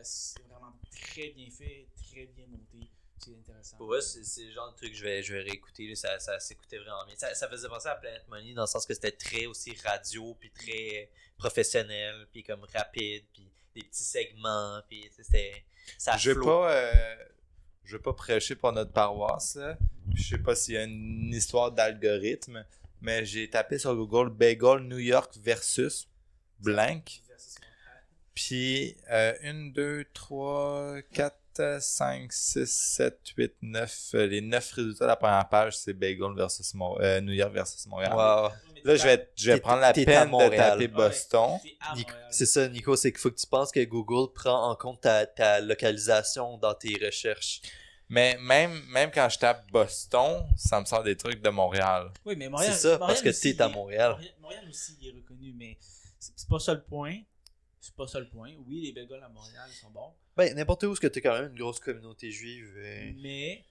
C'est vraiment très bien fait, très bien monté. C'est intéressant. Pour moi, c'est le genre de truc que je vais réécouter. Là, ça s'écoutait vraiment bien. Ça faisait penser à Planet Money dans le sens que c'était très aussi radio, puis très professionnel, puis comme rapide, puis des petits segments, puis c'était... Je vais pas prêcher pour notre paroisse, là. Je sais pas s'il y a une histoire d'algorithme, mais j'ai tapé sur Google Bagel New York versus blank. Puis 1, 2, 3, 4, 4, 5, 6, 7, 8, 9. Les 9 résultats de la première page, c'est Bagel versus New York versus Montréal. Wow. Là, je vais prendre la t'es à peine de Montréal. taper Boston. C'est à Nico- Montréal. C'est ça, Nico, c'est qu'il faut que tu penses que Google prend en compte ta localisation dans tes recherches. Mais même quand je tape Boston, ça me sort des trucs de Montréal. Oui, mais Montréal. C'est ça, Montréal parce que aussi, t'es à Montréal. Montréal aussi, il est reconnu, mais c'est pas ça le point. C'est pas ça le point. Oui, les bagels à Montréal, ils sont bons. Ben, n'importe où, parce que t'as quand même une grosse communauté juive. Mais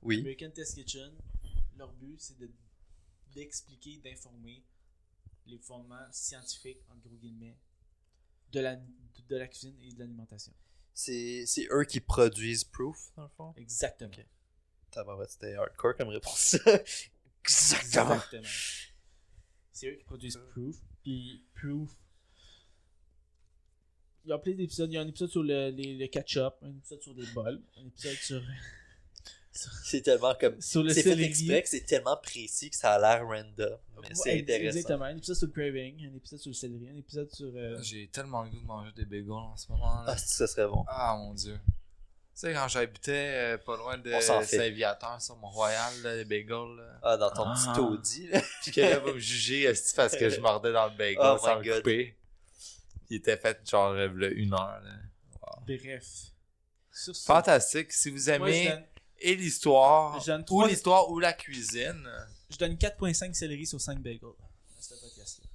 Oui. American Test Kitchen, leur but, c'est d'expliquer, d'informer les fondements scientifiques, entre gros guillemets, de la cuisine et de l'alimentation. C'est eux qui produisent Proof, dans le fond. Exactement. Ok. Tabarouette, c'était hardcore comme réponse. Exactement. C'est eux qui produisent Proof. Puis Proof. Il y a plein d'épisodes. Il y a un épisode sur le ketchup, un épisode sur les bols, un épisode sur C'est tellement comme. sur le C'est fait céleri. exprès que c'est tellement précis que ça a l'air random. Mais c'est Ouais, intéressant. exactement. Un épisode sur le craving, un épisode sur le céleri, un épisode sur. J'ai tellement le goût de manger des bagels en ce moment. Ah, ça serait bon. Ah mon dieu. Tu sais, quand j'habitais pas loin de On s'en fait. Saint-Viateur sur Mont-Royal, là, les bagels. Là. Ah, dans ton Ah. petit taudis, là. Puis que là, vous me jugez esti, parce que je mordais dans le bagel Oh sans my le God. couper. Il était fait genre là, 1 heure. Là. Bref. Sur ce, Fantastique. Si vous moi, aimez et l'histoire, je donne ou 3 l'histoire ou la cuisine, je donne 4.5 céleri sur 5 bagels. À ce podcast-là.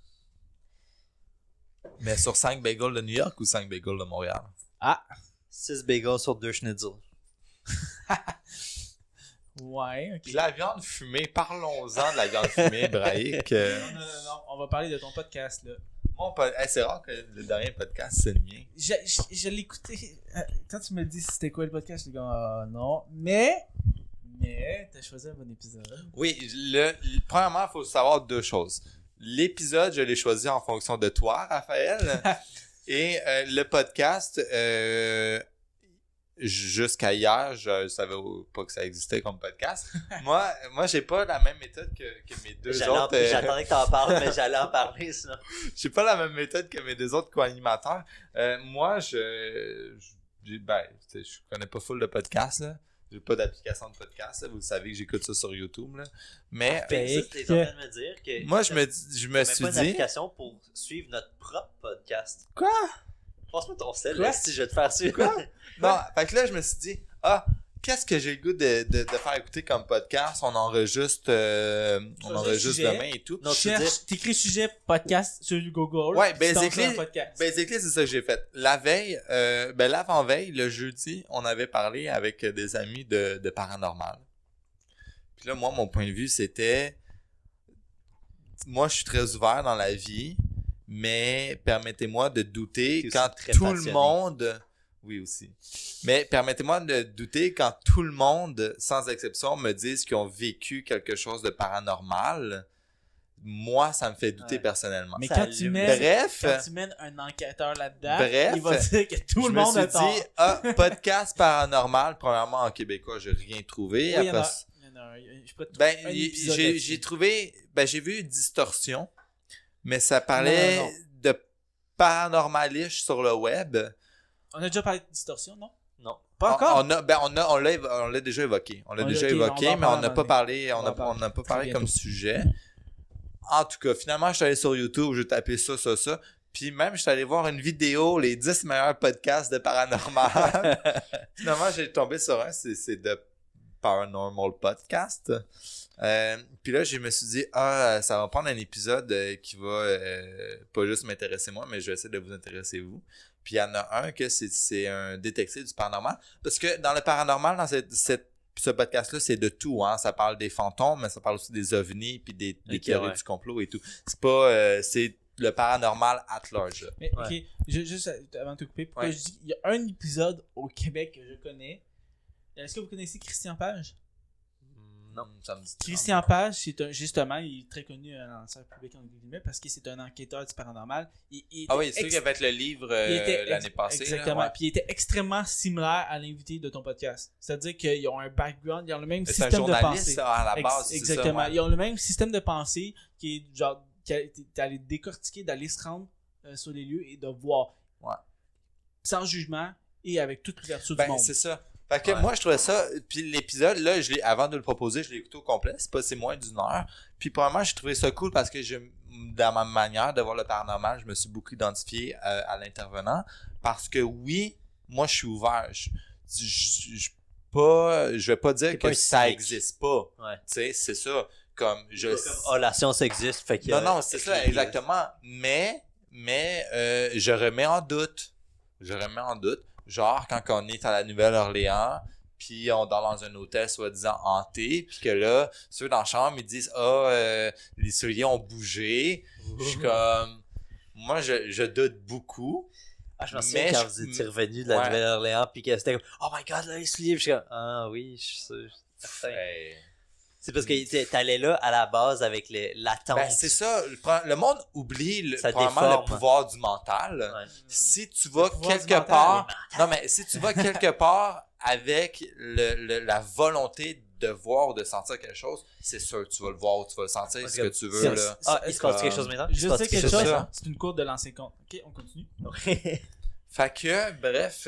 mais sur 5 bagels de New York ou 5 bagels de Montréal? 6 bagels sur 2 schnitzel. Ouais, ok. Puis la viande fumée, parlons-en de la viande fumée hébraïque. Non, on va parler de ton podcast, là. C'est rare que le dernier podcast, c'est le mien. Je l'écoutais. Quand tu me dis c'était quoi le podcast, je dis non. Mais, t'as choisi un bon épisode. Oui, premièrement, il faut savoir 2 choses. L'épisode, je l'ai choisi en fonction de toi, Raphaël. Et le podcast, jusqu'à hier, je savais pas que ça existait comme podcast. Moi, j'ai pas la même méthode que mes deux autres. J'attendais que t'en parles, mais j'allais en parler, sinon. J'ai pas la même méthode que mes 2 autres co-animateurs. Moi, je connais pas full de podcasts, là. J'ai pas d'application de podcast, là. Vous savez que j'écoute ça sur YouTube, là. Mais Fait que ça, t'es en train de me dire que. moi, je me suis pas une dit... application pour suivre notre propre podcast. Quoi? Passe-moi ton sel, Quoi? là, si je vais te faire suivre. Quoi? Non, fait que là, je me suis dit, qu'est-ce que j'ai le goût de faire écouter comme podcast? On enregistre sujet. demain et tout. Non, tu dis. T'écris sujet podcast sur Google. Ouais, tu t'en basically- fais un podcast. Basically, c'est ça que j'ai fait. La veille, l'avant-veille, le jeudi, on avait parlé avec des amis de paranormal. Puis là, moi, mon point de vue, c'était... Moi, je suis très ouvert dans la vie, mais permettez-moi de douter T'es aussi quand très tout le passionné. monde... Oui, aussi. Mais permettez-moi de douter quand tout le monde, sans exception, me disent qu'ils ont vécu quelque chose de paranormal. Moi, ça me fait douter Ouais. personnellement. Mais Ça quand tu, allume. mets, Bref, quand tu mènes un enquêteur là-dedans, Bref, il va dire que tout je le me monde suis a tort. dit, podcast paranormal, premièrement, en québécois, j'ai rien trouvé. Oui, il y en Après, a- il y en a un. Je peux te ben, trouver un épisode j'ai là-dessus. trouvé, j'ai vu Distorsion, mais ça parlait Non. de paranormalish sur le web. On a déjà parlé de distorsion, non? Non. Pas encore? On l'a déjà évoqué. On l'a On déjà l'a- ok, évoqué, on va en mais on parler n'a à pas un parlé, On va en parler. on n'a pas Très parlé comme bientôt. sujet. En tout cas, finalement, je suis allé sur YouTube, j'ai tapé ça. Puis même, je suis allé voir une vidéo, les 10 meilleurs podcasts de paranormal. Finalement, j'ai tombé sur un, c'est de Paranormal Podcast. Puis là, je me suis dit, ça va prendre un épisode qui va pas juste m'intéresser moi, mais je vais essayer de vous intéresser vous. Puis il y en a un que c'est un détective du paranormal. Parce que dans le paranormal, dans ce podcast-là, c'est de tout. Hein. Ça parle des fantômes, mais ça parle aussi des ovnis puis des Ok, théories ouais. du complot et tout. C'est pas... c'est le paranormal at large. Mais, Ouais. ok, juste avant de te couper, pourquoi Ouais. je dis il y a un épisode au Québec que je connais. Est-ce que vous connaissez Christian Page? Non. Ça me dit Christian Page, justement, il est très connu en sphère publique entre guillemets parce que c'est un enquêteur du paranormal. Ah oui, c'est celui qui avait fait le livre il était l'année passée. Exactement. là, ouais. Puis il était extrêmement similaire à l'invité de ton podcast. C'est-à-dire qu'ils ont un background, ils ont le même C'est un système de journaliste pensée. ça, à la base. c'est Exactement. ça, ouais. Ils ont le même système de pensée qui est genre d'aller décortiquer, d'aller se rendre sur les lieux et de voir. Ouais. Sans jugement, et avec toute l'ouverture du Ben, monde. c'est ça. Fait que Ouais. moi, je trouvais ça. Puis l'épisode, là, avant de le proposer, je l'ai écouté au complet. C'est moins d'une heure. Puis probablement, j'ai trouvé ça cool parce que dans ma manière de voir le paranormal, je me suis beaucoup identifié à l'intervenant. Parce que oui, moi, je suis ouvert. Je vais pas dire T'es que pas un ça cynique. existe pas. Ouais. Tu sais, c'est ça. Comme je. La science existe, fait que... Non, c'est ça, exactement. Mais je remets en doute. Genre, quand on est à la Nouvelle-Orléans, puis on dort dans un hôtel soi-disant hanté, puis que là, ceux dans la chambre, ils disent « Ah, les souliers ont bougé. » Je suis comme... Moi, je doute beaucoup. Ah, je me souviens quand vous étiez revenu de la Nouvelle-Orléans, puis que c'était comme « Oh my God, là, les souliers! » Puis je suis comme « Ah oui, je suis sûr. » Hey. C'est parce que t'allais là à la base avec l'attente. Ben, c'est ça. Le monde oublie Ça probablement déforme. le pouvoir du mental. Ouais. Si tu vas pouvoir quelque du mental, part... Non, mais si tu vas quelque part avec la volonté de voir ou de sentir quelque chose, c'est sûr que tu vas le voir ou tu vas le sentir, ce que tu veux. Là. Ah, il se passe quelque chose maintenant? Il se Je passe sais quelque chose, chose, hein. C'est une courbe de lancer compte. Ok, on continue. Fait que, bref,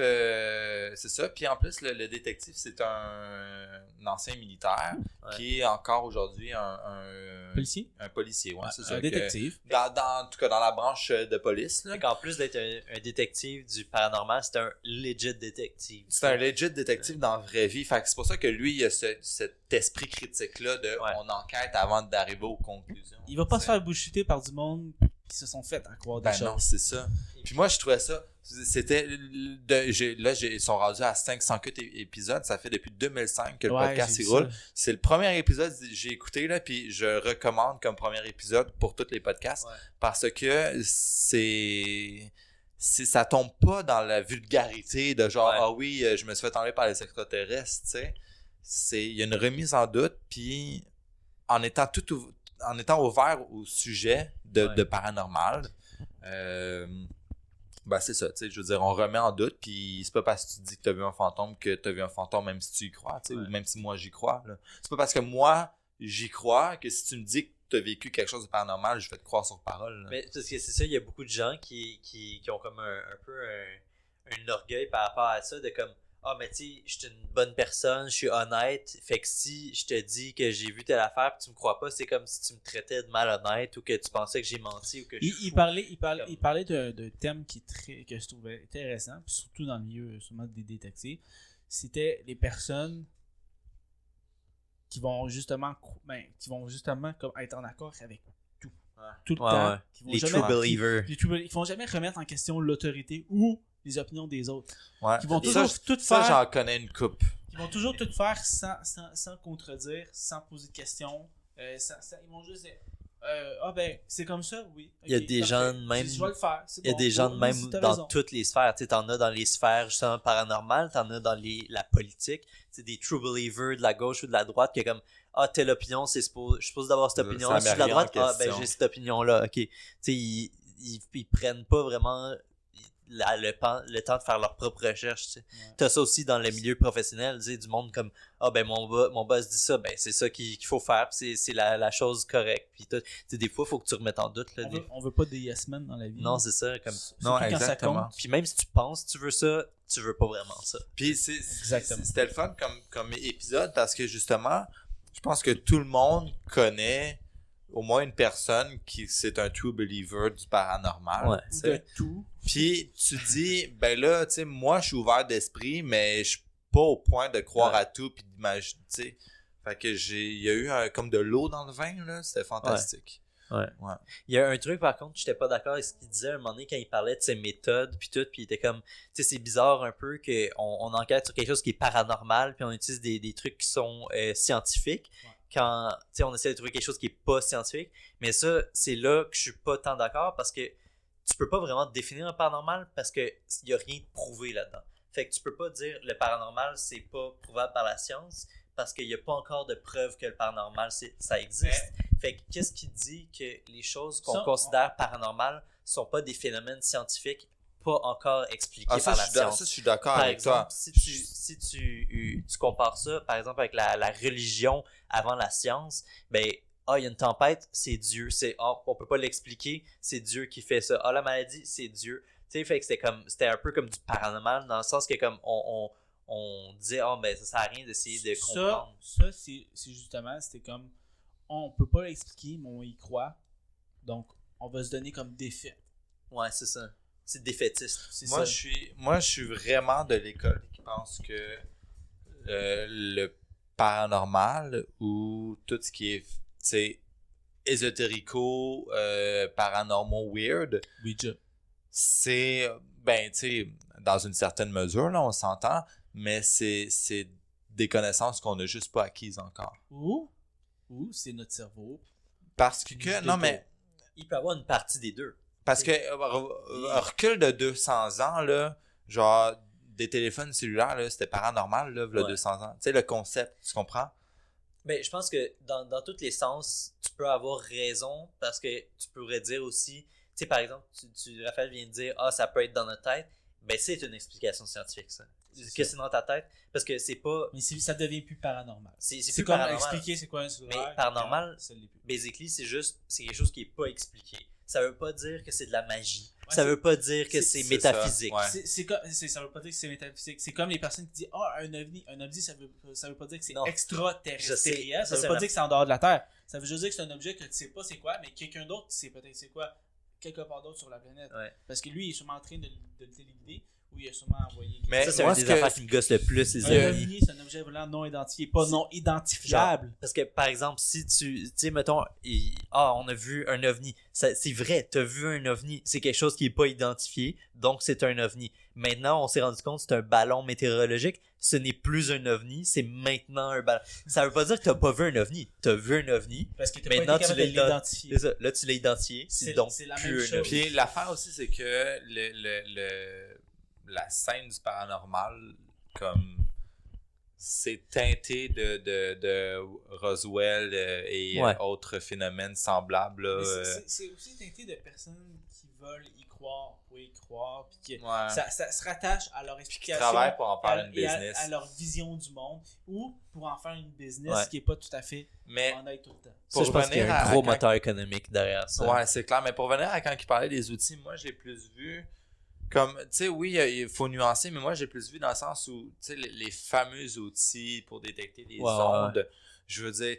c'est ça. Puis en plus, le détective, c'est un ancien militaire qui est encore aujourd'hui un Policier? Un policier, ouais, c'est ça. Un détective. En tout cas, dans la branche de police. Là. En plus d'être un détective du paranormal, c'est un legit détective. C'est un legit détective dans la vraie vie. Fait que c'est pour ça que lui, il a cet esprit critique-là de on enquête avant d'arriver aux conclusions. Il va pas se faire bullshiter par du monde qui se sont fait à croire des Ben choses. non, c'est ça. Puis moi, je trouvais ça. C'était. Ils sont rendus à 508 épisodes. Ça fait depuis 2005 que le podcast il roule. C'est le premier épisode que j'ai écouté, là. Puis je recommande comme premier épisode pour tous les podcasts. Parce que ça tombe pas dans la vulgarité de genre, ah oui, je me suis fait enlever par les extraterrestres, tu sais. Il y a une remise en doute. Puis en étant ouvert au sujet de paranormal, ben c'est ça, tu sais, je veux dire, on remet en doute, puis c'est pas parce que tu dis que t'as vu un fantôme que t'as vu un fantôme, même si tu y crois, tu sais, ou même si moi j'y crois, là. C'est pas parce que moi j'y crois que si tu me dis que t'as vécu quelque chose de paranormal, je vais te croire sur parole, là. Mais parce que c'est ça, il y a beaucoup de gens qui ont comme un peu un orgueil par rapport à ça, de comme ah, mais tu sais, je suis une bonne personne, je suis honnête. Fait que si je te dis que j'ai vu telle affaire et tu me crois pas, c'est comme si tu me traitais de malhonnête ou que tu pensais que j'ai menti ou que je suis il parlait d'un thème que je trouvais intéressant, puis surtout dans le milieu sûrement des détectives. C'était les personnes qui vont justement comme être en accord avec tout. Tout le temps. Qui vont les jamais, true believers. Ils vont jamais remettre en question l'autorité ou les opinions des autres. Ouais. Qui vont toujours tout faire. Ça, j'en connais une coupe. Ils vont toujours tout faire sans contredire, sans poser de questions. Ils vont juste dire ah ben, c'est comme ça, oui. Okay, il y a des gens de même. Je vais le faire. Il y a des gens de même dans toutes les sphères. Tu sais, t'en as dans les sphères justement paranormales, t'en as dans la politique. Tu sais, des true believers de la gauche ou de la droite qui est comme ah, telle opinion, je suis supposé d'avoir cette opinion. Si je suis de la droite, ben j'ai cette opinion-là. Ok. Tu sais, ils prennent pas vraiment le temps de faire leur propre recherche, tu sais. T'as ça aussi dans le milieu professionnel, tu sais, du monde comme ah ben mon boss dit ça, ben c'est ça qu'il faut faire, pis c'est la chose correcte, puis tu sais, des fois il faut que tu remettes en doute là, on veut pas des yes men dans la vie. Non, c'est ça, comme non, exactement. Puis même si tu penses que tu veux ça, tu veux pas vraiment ça. Puis c'était le fun comme épisode parce que justement, je pense que tout le monde connaît au moins une personne qui c'est un true believer du paranormal. De tout. Puis tu dis, ben là, tu sais, moi je suis ouvert d'esprit, mais je suis pas au point de croire à tout puis d'imaginer, tu sais. Fait que il y a eu comme de l'eau dans le vin, là, c'était fantastique. Ouais. Il y a un truc par contre, j'étais pas d'accord avec ce qu'il disait à un moment donné quand il parlait de ses méthodes puis tout, puis il était comme, tu sais, c'est bizarre un peu qu'on enquête sur quelque chose qui est paranormal puis on utilise des trucs qui sont scientifiques. Quand tu sais on essaie de trouver quelque chose qui est pas scientifique, mais ça c'est là que je suis pas tant d'accord parce que tu peux pas vraiment définir un paranormal parce que il y a rien de prouvé là-dedans. Fait que tu peux pas dire le paranormal c'est pas prouvable par la science parce qu'il y a pas encore de preuves que le paranormal ça existe. Fait que qu'est-ce qui dit que les choses qu'on considère paranormales sont pas des phénomènes scientifiques pas encore expliqués par la science. Ça, je suis d'accord par avec exemple, toi. Si tu compares ça, par exemple, avec la religion avant la science, ben, il y a une tempête, c'est Dieu. On peut pas l'expliquer, c'est Dieu qui fait ça. La maladie, c'est Dieu. Tu sais, fait que c'était un peu comme du paranormal dans le sens que comme on disait, oh, ben ça sert à rien d'essayer de comprendre. Ça c'est justement, c'était comme, on peut pas l'expliquer, mais on y croit. Donc, on va se donner comme défait. Ouais, c'est ça. C'est défaitiste. C'est Moi, ça. je suis vraiment de l'école qui pense que le paranormal ou tout ce qui est, tu sais, ésotérico, paranormal, weird, Ouija. c'est, ben, tu sais, dans une certaine mesure, là, on s'entend, mais c'est des connaissances qu'on n'a juste pas acquises encore. Ou c'est notre cerveau. Parce que, Juste non, des mais, Il peut y avoir une partie des deux. parce que, recul de 200 ans, là, genre, des téléphones cellulaires, là, c'était paranormal, là, il y a 200 ans. Tu sais, le concept, tu comprends? Mais je pense que dans tous les sens, tu peux avoir raison parce que tu pourrais dire aussi, tu sais, par exemple, Raphaël vient de dire, ça peut être dans notre tête. Ben, c'est une explication scientifique, ça. C'est dans ta tête parce que c'est pas. Mais ça devient plus paranormal. C'est C'est plus comme paranormal. expliquer c'est quoi un cellulaire. Mais paranormal, ça l'est plus. Basically, c'est quelque chose qui est pas expliqué. Ça veut pas dire que c'est de la magie. Ouais, ça veut pas dire que c'est c'est métaphysique. ça, ouais. Ça veut pas dire que c'est métaphysique. C'est comme les personnes qui disent un ovni. Un ovni, ça veut pas dire que c'est Non. extraterrestre. Je sais. Ça Ça, veut c'est pas vrai. dire que c'est en dehors de la Terre. Ça veut juste dire que c'est un objet que tu sais pas c'est quoi, mais quelqu'un d'autre sait peut-être c'est quoi quelque part d'autre sur la planète. Ouais. Parce que lui, il est sûrement en train de le téléguider ou il a sûrement envoyé. Mais Ça, c'est moi, une ce des que- affaires qui me gosse le plus, les Un ovnis. ovni, c'est un objet volant non identifié, pas non identifiable. Parce que, par exemple, si tu sais, mettons, on a vu un ovni. C'est vrai, t'as vu un ovni. C'est quelque chose qui est pas identifié, donc c'est un ovni. Maintenant, on s'est rendu compte que c'est un ballon météorologique. Ce n'est plus un ovni, c'est maintenant un ballon. Ça veut pas dire que t'as pas vu un ovni. T'as vu un ovni. Parce que t'as Maintenant, pas été capable tu de l'as l'identifier. C'est ça. Là, tu l'as identifié. C'est donc c'est la plus même un chose. ovni. Puis l'affaire aussi, c'est que la scène du paranormal, comme c'est teinté de Roswell et Ouais. autres phénomènes semblables. Là, Mais c'est aussi teinté de personnes qui veulent y croire pour y croire, puis que ouais. ça se rattache à leur Puis qui explication, travaillent pour en faire une et business. à leur vision du monde, ou pour en faire une business Ouais. qui est pas tout à fait Mais honnête tout le temps. Ça, je pour pense qu'il y revenir a un à gros quand- moteur économique derrière ça. Ouais, c'est clair. Mais pour revenir à quand il parlait des outils, moi, j'ai plus vu comme, tu sais, oui, il faut nuancer, mais moi, j'ai plus vu dans le sens où, tu sais, les fameux outils pour détecter les Ouais, ondes, je veux dire,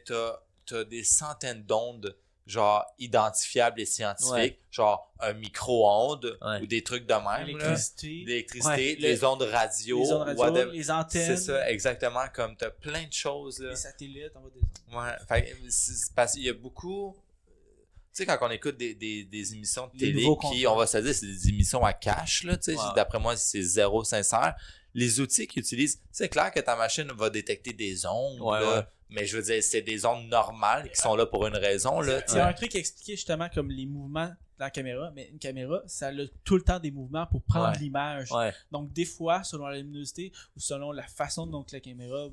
t'as des centaines d'ondes, genre, identifiables et scientifiques, Ouais. genre un micro-ondes Ouais. ou des trucs de même, là. L'électricité, L'électricité, Ouais, les ondes radio, les ondes radio, whatever. les antennes, C'est ça, exactement, comme t'as plein de choses, là. les satellites, on va des Ouais, fait que c'est parce qu'il y a beaucoup. Tu sais, quand on écoute des émissions de Les télé nouveaux qui, contenus. on va se dire, c'est des émissions à cash, là, tu sais, Ouais. d'après moi, c'est zéro sincère. Les outils qu'ils utilisent, c'est clair que ta machine va détecter des ondes, Ouais, là, ouais. mais je veux dire, c'est des ondes normales qui sont là pour une raison, là, tu Il y sais. a un truc expliqué justement comme les mouvements de la caméra, mais une caméra, ça a tout le temps des mouvements pour prendre Ouais. l'image. Ouais. Donc, des fois, selon la luminosité ou selon la façon dont la caméra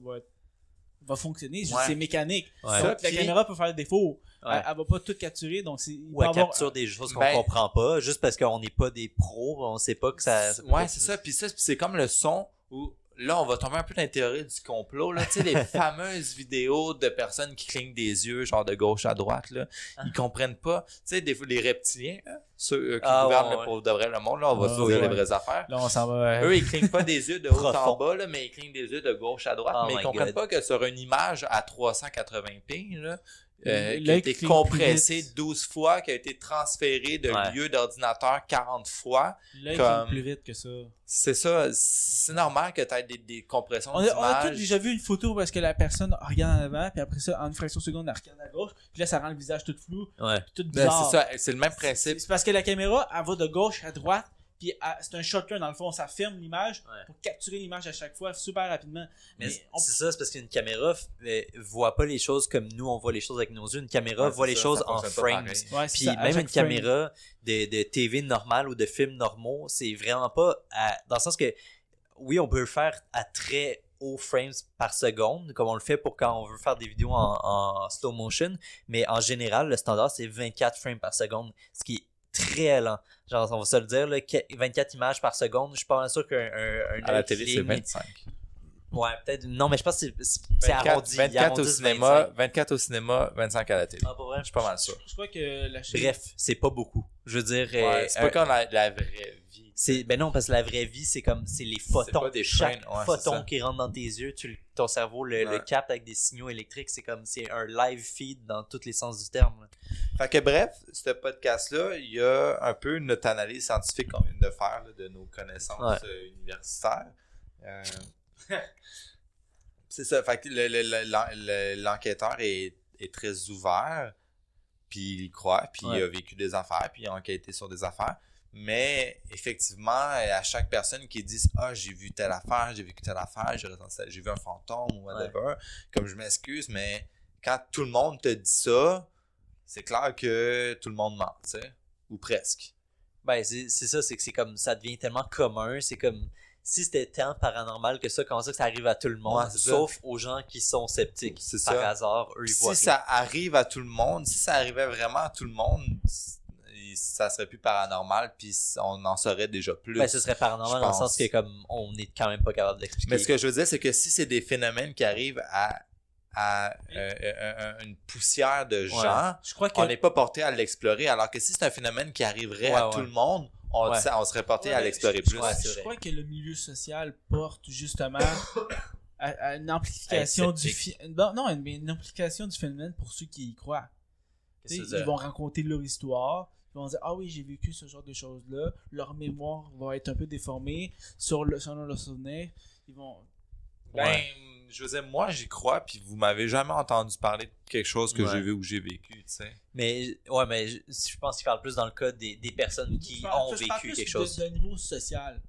va fonctionner, Ouais. c'est mécanique. Ouais. Donc, la Puis- caméra peut faire des défauts. Ouais. Elle va pas tout capturer. Donc, il Ou peut elle avoir- capture des choses qu'on Ben- comprend pas, juste parce qu'on n'est pas des pros, on sait pas que ça. Ouais, c'est ça. Puis ça, c'est comme le son où là, on va tomber un peu dans la théorie du complot. Là. Tu sais, les fameuses vidéos de personnes qui clignent des yeux, genre de gauche à droite, là. Ils comprennent pas. Tu sais, les reptiliens, là, ceux qui Ah, gouvernent ouais, le pour de vrai le monde, là, on va Ah, se dire ouais. les vraies affaires. Là, on s'en va. Eux, ils clignent pas des yeux de haut en Profond. bas, là, mais ils clignent des yeux de gauche à droite. Oh mais ils my comprennent God. pas que sur une image à 380p, là, qui a L'œil été cligne compressée plus vite. 12 fois, qui a été transférée de Ouais. lieu d'ordinateur 40 fois. L'œil comme- cligne plus vite que ça. C'est ça, c'est normal que tu aies des compressions On a tous d'images. déjà vu une photo parce que la personne regarde en avant, puis après ça, en une fraction de seconde, elle regarde à gauche, puis là, ça rend le visage tout flou, Ouais. puis tout Ben, bizarre. c'est ça, c'est le même principe. C'est parce que la caméra, elle va de gauche à droite, puis c'est un shotgun dans le fond, ça ferme l'image Ouais. pour capturer l'image à chaque fois super rapidement. Mais on- c'est ça, c'est parce qu'une caméra voit pas les choses comme nous on voit les choses avec nos yeux. Une caméra Ouais, voit c'est les ça, choses ça en fonctionne pas frames. pareil. Ouais, c'est Puis ça, à même chaque une frame. caméra de TV normale ou de films normaux, c'est vraiment pas dans le sens que oui, on peut le faire à très hauts frames par seconde, comme on le fait pour quand on veut faire des vidéos en slow motion, mais en général, le standard c'est 24 frames par seconde, ce qui est très lent. Genre, on va se le dire, là, 24 images par seconde, je suis pas mal sûr qu'un À la télé, c'est 25. Ouais, peut-être. Non, mais je pense que c'est arrondi. Ils 24 au arrondissent cinéma, 25. 24 au cinéma, 25 à la télé. Ah, pas vrai? Je suis pas mal sûr. Je crois que la chaîne. Bref, c'est pas beaucoup. Je veux dire, Ouais, c'est pas comme la vraie vie. Ben non, parce que la vraie vie, c'est les photons. pas des Chaque chaînes, ouais, c'est photon ça. qui rentre dans tes yeux, ton cerveau le capte avec des signaux électriques. C'est un live feed dans tous les sens du terme. Là. Fait que bref, ce podcast-là, il y a un peu notre analyse scientifique qu'on vient de faire là, de nos connaissances universitaires. C'est ça. Fait que l'enquêteur est très ouvert, puis il croit, puis il a vécu des affaires, puis il a enquêté sur des affaires. Mais effectivement, à chaque personne qui dit « Ah, j'ai vu telle affaire, j'ai vécu telle affaire, j'ai vu un fantôme ou whatever », comme je m'excuse, mais quand tout le monde te dit ça, c'est clair que tout le monde ment, tu sais, ou presque. Ben, c'est ça, c'est que c'est comme ça devient tellement commun, c'est comme si c'était tant paranormal que ça, comment ça que ça arrive à tout le monde, sauf aux gens qui sont sceptiques. C'est par hasard, eux ils voient. Si ça arrive à tout le monde, si ça arrivait vraiment à tout le monde, ça serait plus paranormal, puis on en saurait déjà plus. Ben, ce serait paranormal dans le sens que comme on est quand même pas capable d'expliquer. Mais ce que je veux dire, c'est que si c'est des phénomènes qui arrivent à une poussière de gens, je crois que... on n'est pas porté à l'explorer, alors que si c'est un phénomène qui arriverait à tout le monde, on serait porté à l'explorer plus. Je crois que le milieu social porte justement à une amplification une amplification du phénomène pour ceux qui y croient. Ils vont raconter leur histoire, ils vont dire « Ah oui, j'ai vécu ce genre de choses-là », leur mémoire va être un peu déformée selon leur souvenir, ils vont... je veux dire, moi j'y crois, puis vous m'avez jamais entendu parler de quelque chose que j'ai vu ou j'ai vécu, tu sais. Mais je pense qu'il parle plus dans le cas des personnes qui ont vécu quelque chose. D'un niveau social.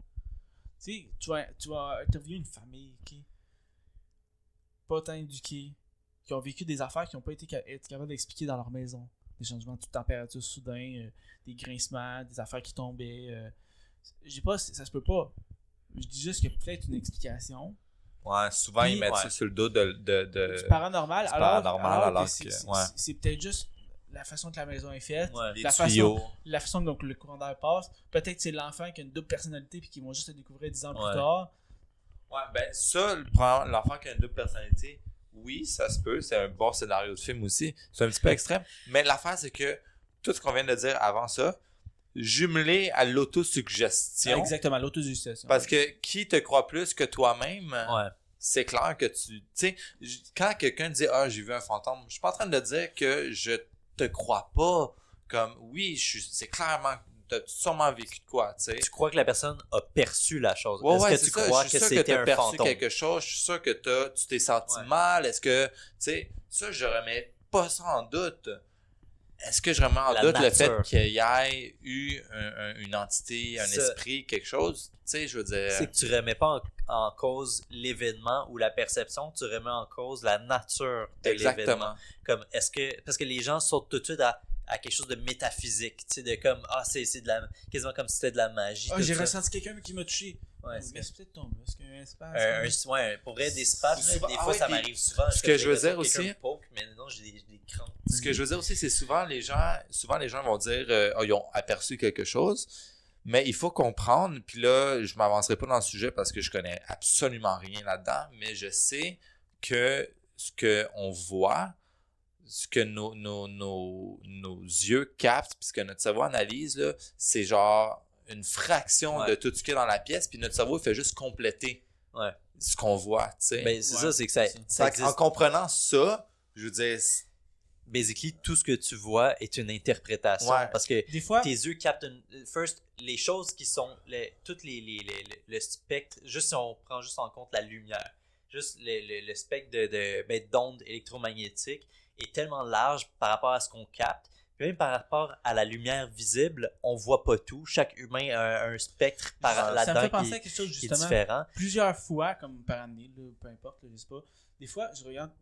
Tu sais, tu vas interviewer une famille qui pas tant éduquée, qui ont vécu des affaires qui n'ont pas été capables d'expliquer dans leur maison. Des changements de température soudains, des grincements, des affaires qui tombaient. Je dis pas, ça se peut pas. Je dis juste qu'il y a peut-être une explication. Ouais, souvent ils mettent ça sur le dos de du paranormal. Alors que ouais. C'est peut-être juste la façon que la maison est faite, les tuyaux. la façon dont le courant d'air passe. Peut-être que c'est l'enfant qui a une double personnalité puis qui vont juste le découvrir 10 ans plus tard. Ouais, ben ça, l'enfant qui a une double personnalité, oui, ça se peut. C'est un bon scénario de film aussi. C'est un petit peu extrême. Mais l'affaire, c'est que tout ce qu'on vient de dire avant ça, jumelé à l'autosuggestion. Exactement, l'autosuggestion. Parce que qui te croit plus que toi-même, c'est clair que tu sais, quand quelqu'un dit « Ah, j'ai vu un fantôme », je suis pas en train de dire que je te crois pas. Comme, oui, c'est clairement... T'as sûrement vécu de quoi, tu sais. Tu crois que la personne a perçu la chose. Est-ce que tu crois que c'était un perçu fantôme? quelque chose, je suis sûr que tu t'es senti mal. Est-ce que, tu sais, ça, je remets pas ça en doute. Est-ce que je remets en doute le fait qu'il y ait eu une entité, un esprit, quelque chose? Tu sais, je veux dire... C'est que tu remets pas en cause l'événement ou la perception, tu remets en cause la nature de l'événement. Comme, parce que les gens sautent tout de suite à quelque chose de métaphysique, tu sais, de comme, c'est de la, quasiment comme si c'était de la magie. J'ai ressenti quelqu'un qui m'a touché. C'est peut-être ton muscle, un espace. Pour vrai, des spasmes, des fois, ça m'arrive souvent. Ce que je veux dire aussi... mais non, j'ai des crampes. Ce que je veux dire aussi, c'est souvent les gens vont dire, ils ont aperçu quelque chose, mais il faut comprendre, puis là, je m'avancerai pas dans le sujet parce que je connais absolument rien là-dedans, mais je sais que ce qu'on voit, ce que nos yeux captent, puis ce que notre cerveau analyse, là, c'est genre une fraction de tout ce qu'il y a dans la pièce, puis notre cerveau il fait juste compléter ce qu'on voit, tu sais. Ben, c'est ça, c'est que ça existe. En comprenant ça, je veux dire... Basically, tout ce que tu vois est une interprétation. Parce que des fois, tes yeux captent les choses qui sont le spectre, juste si on prend juste en compte la lumière, juste le spectre d'ondes électromagnétiques est tellement large par rapport à ce qu'on capte. Puis même par rapport à la lumière visible, on voit pas tout. Chaque humain a un spectre là-dedans qui est différent. Plusieurs fois, comme par année, peu importe, je sais pas. Des fois, je regarde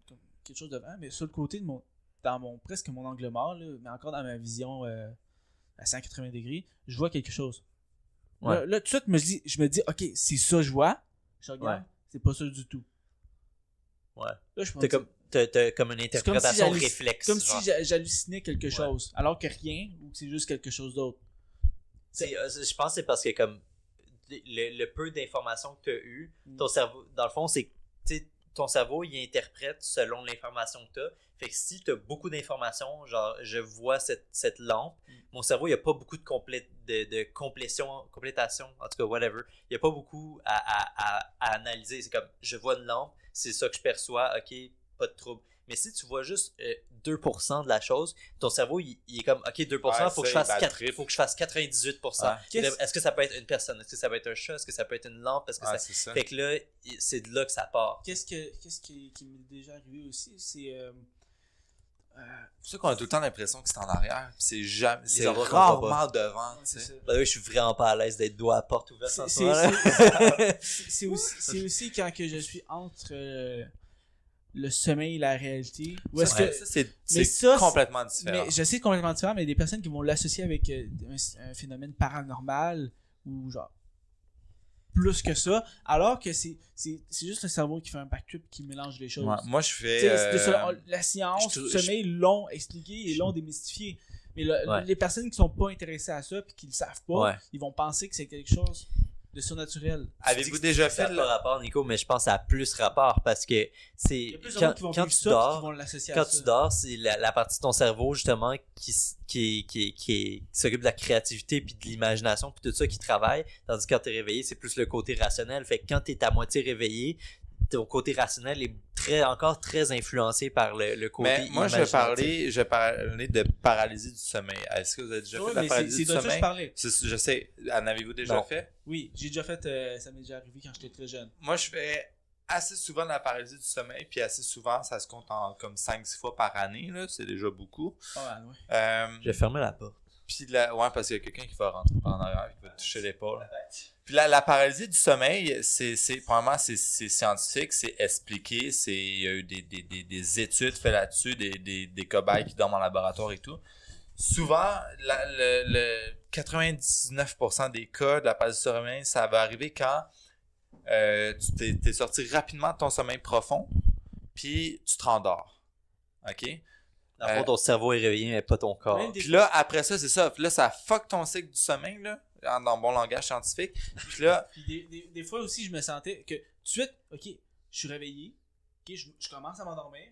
quelque chose devant, mais sur le côté de presque mon angle mort, là, mais encore dans ma vision à 180 degrés, je vois quelque chose. Là, tout de suite, je me dis, ok, c'est ça je vois. Je regarde, c'est pas ça du tout. Là, je pense t'as comme une interprétation réflexe. Comme si j'hallucinais quelque chose, alors que rien, ou que c'est juste quelque chose d'autre. Je pense que c'est parce que comme le peu d'informations que tu as eues, ton cerveau, dans le fond, c'est ton cerveau, il interprète selon l'information que tu as. Fait que si tu as beaucoup d'informations, genre, je vois cette lampe, mon cerveau, il n'y a pas beaucoup de complétation, en tout cas, whatever. Il n'y a pas beaucoup à analyser. C'est comme, je vois une lampe, c'est ça que je perçois, ok, pas de trouble. Mais si tu vois juste 2% de la chose, ton cerveau, il est comme, ok, 2%, faut que je fasse 98%. Ouais. Est-ce que ça peut être une personne? Est-ce que ça peut être un chat? Est-ce que ça peut être une lampe? C'est ça. Fait que là, c'est de là que ça part. Qu'est-ce qui m'est déjà arrivé aussi, c'est... C'est pour ça qu'on a tout le temps l'impression que c'est en arrière. Puis c'est endroits qu'on voit rarement devant. c'est ça. Ben oui, je suis vraiment pas à l'aise d'être dos à la porte ouverte en ce C'est moment-là. aussi quand que je suis entre le sommeil et la réalité. Ou est-ce Ouais, que... ça, c'est Mais ça, complètement différent. Mais je sais que c'est complètement différent, mais il y a des personnes qui vont l'associer avec un phénomène paranormal ou genre plus que ça, alors que c'est juste le cerveau qui fait un backtrip qui mélange les choses. Ouais, moi, je fais... La science, je- le sommeil l'ont expliqué et l'ont démystifié. Mais Ouais. les personnes qui sont pas intéressées à ça et qui le savent pas, Ouais. ils vont penser que c'est quelque chose de surnaturel. Avez-vous déjà Ça fait... n'a pas rapport, Nico, mais je pense que ça a plus rapport parce que c'est Il y a plus de quand, gens qui vont quand vivre tu ça et dors, qui vont l'associer quand à ça. tu dors, c'est la partie de ton cerveau justement qui s'occupe de la créativité puis de l'imagination puis tout ça qui travaille, tandis que quand tu es réveillé, c'est plus le côté rationnel. Fait que quand tu es à moitié réveillé, ton côté rationnel est encore très influencé par le côté Mais moi, je vais parler de paralysie du sommeil. Est-ce que vous avez déjà Ouais, fait de la mais paralysie c'est du de ça que je sommeil? parlais. Je sais. En avez-vous déjà Non. fait? Oui, j'ai déjà fait, ça m'est déjà arrivé quand j'étais très jeune. Moi, je fais assez souvent de la paralysie du sommeil, puis assez souvent, ça se compte en comme 5-6 fois par année, là. C'est déjà beaucoup. Pas mal, ouais. J'ai fermé la porte. Puis ouais, parce qu'il y a quelqu'un qui va rentrer par en arrière, qui va te toucher l'épaule. Puis la paralysie du sommeil, probablement, c'est scientifique, c'est expliqué, il y a eu des études faites là-dessus, des cobayes qui dorment en laboratoire et tout. Souvent, le 99% des cas de la paralysie du sommeil, ça va arriver quand tu t'es sorti rapidement de ton sommeil profond, puis tu te rendors. OK? Dans le fond, ton cerveau est réveillé, mais pas ton corps. Même des Puis là, après ça, c'est ça. Puis là, ça fuck ton cycle du sommeil, là, dans bon langage scientifique. Puis là, Puis des fois aussi, je me sentais que tout de suite, ok, je suis réveillé, ok, je commence à m'endormir,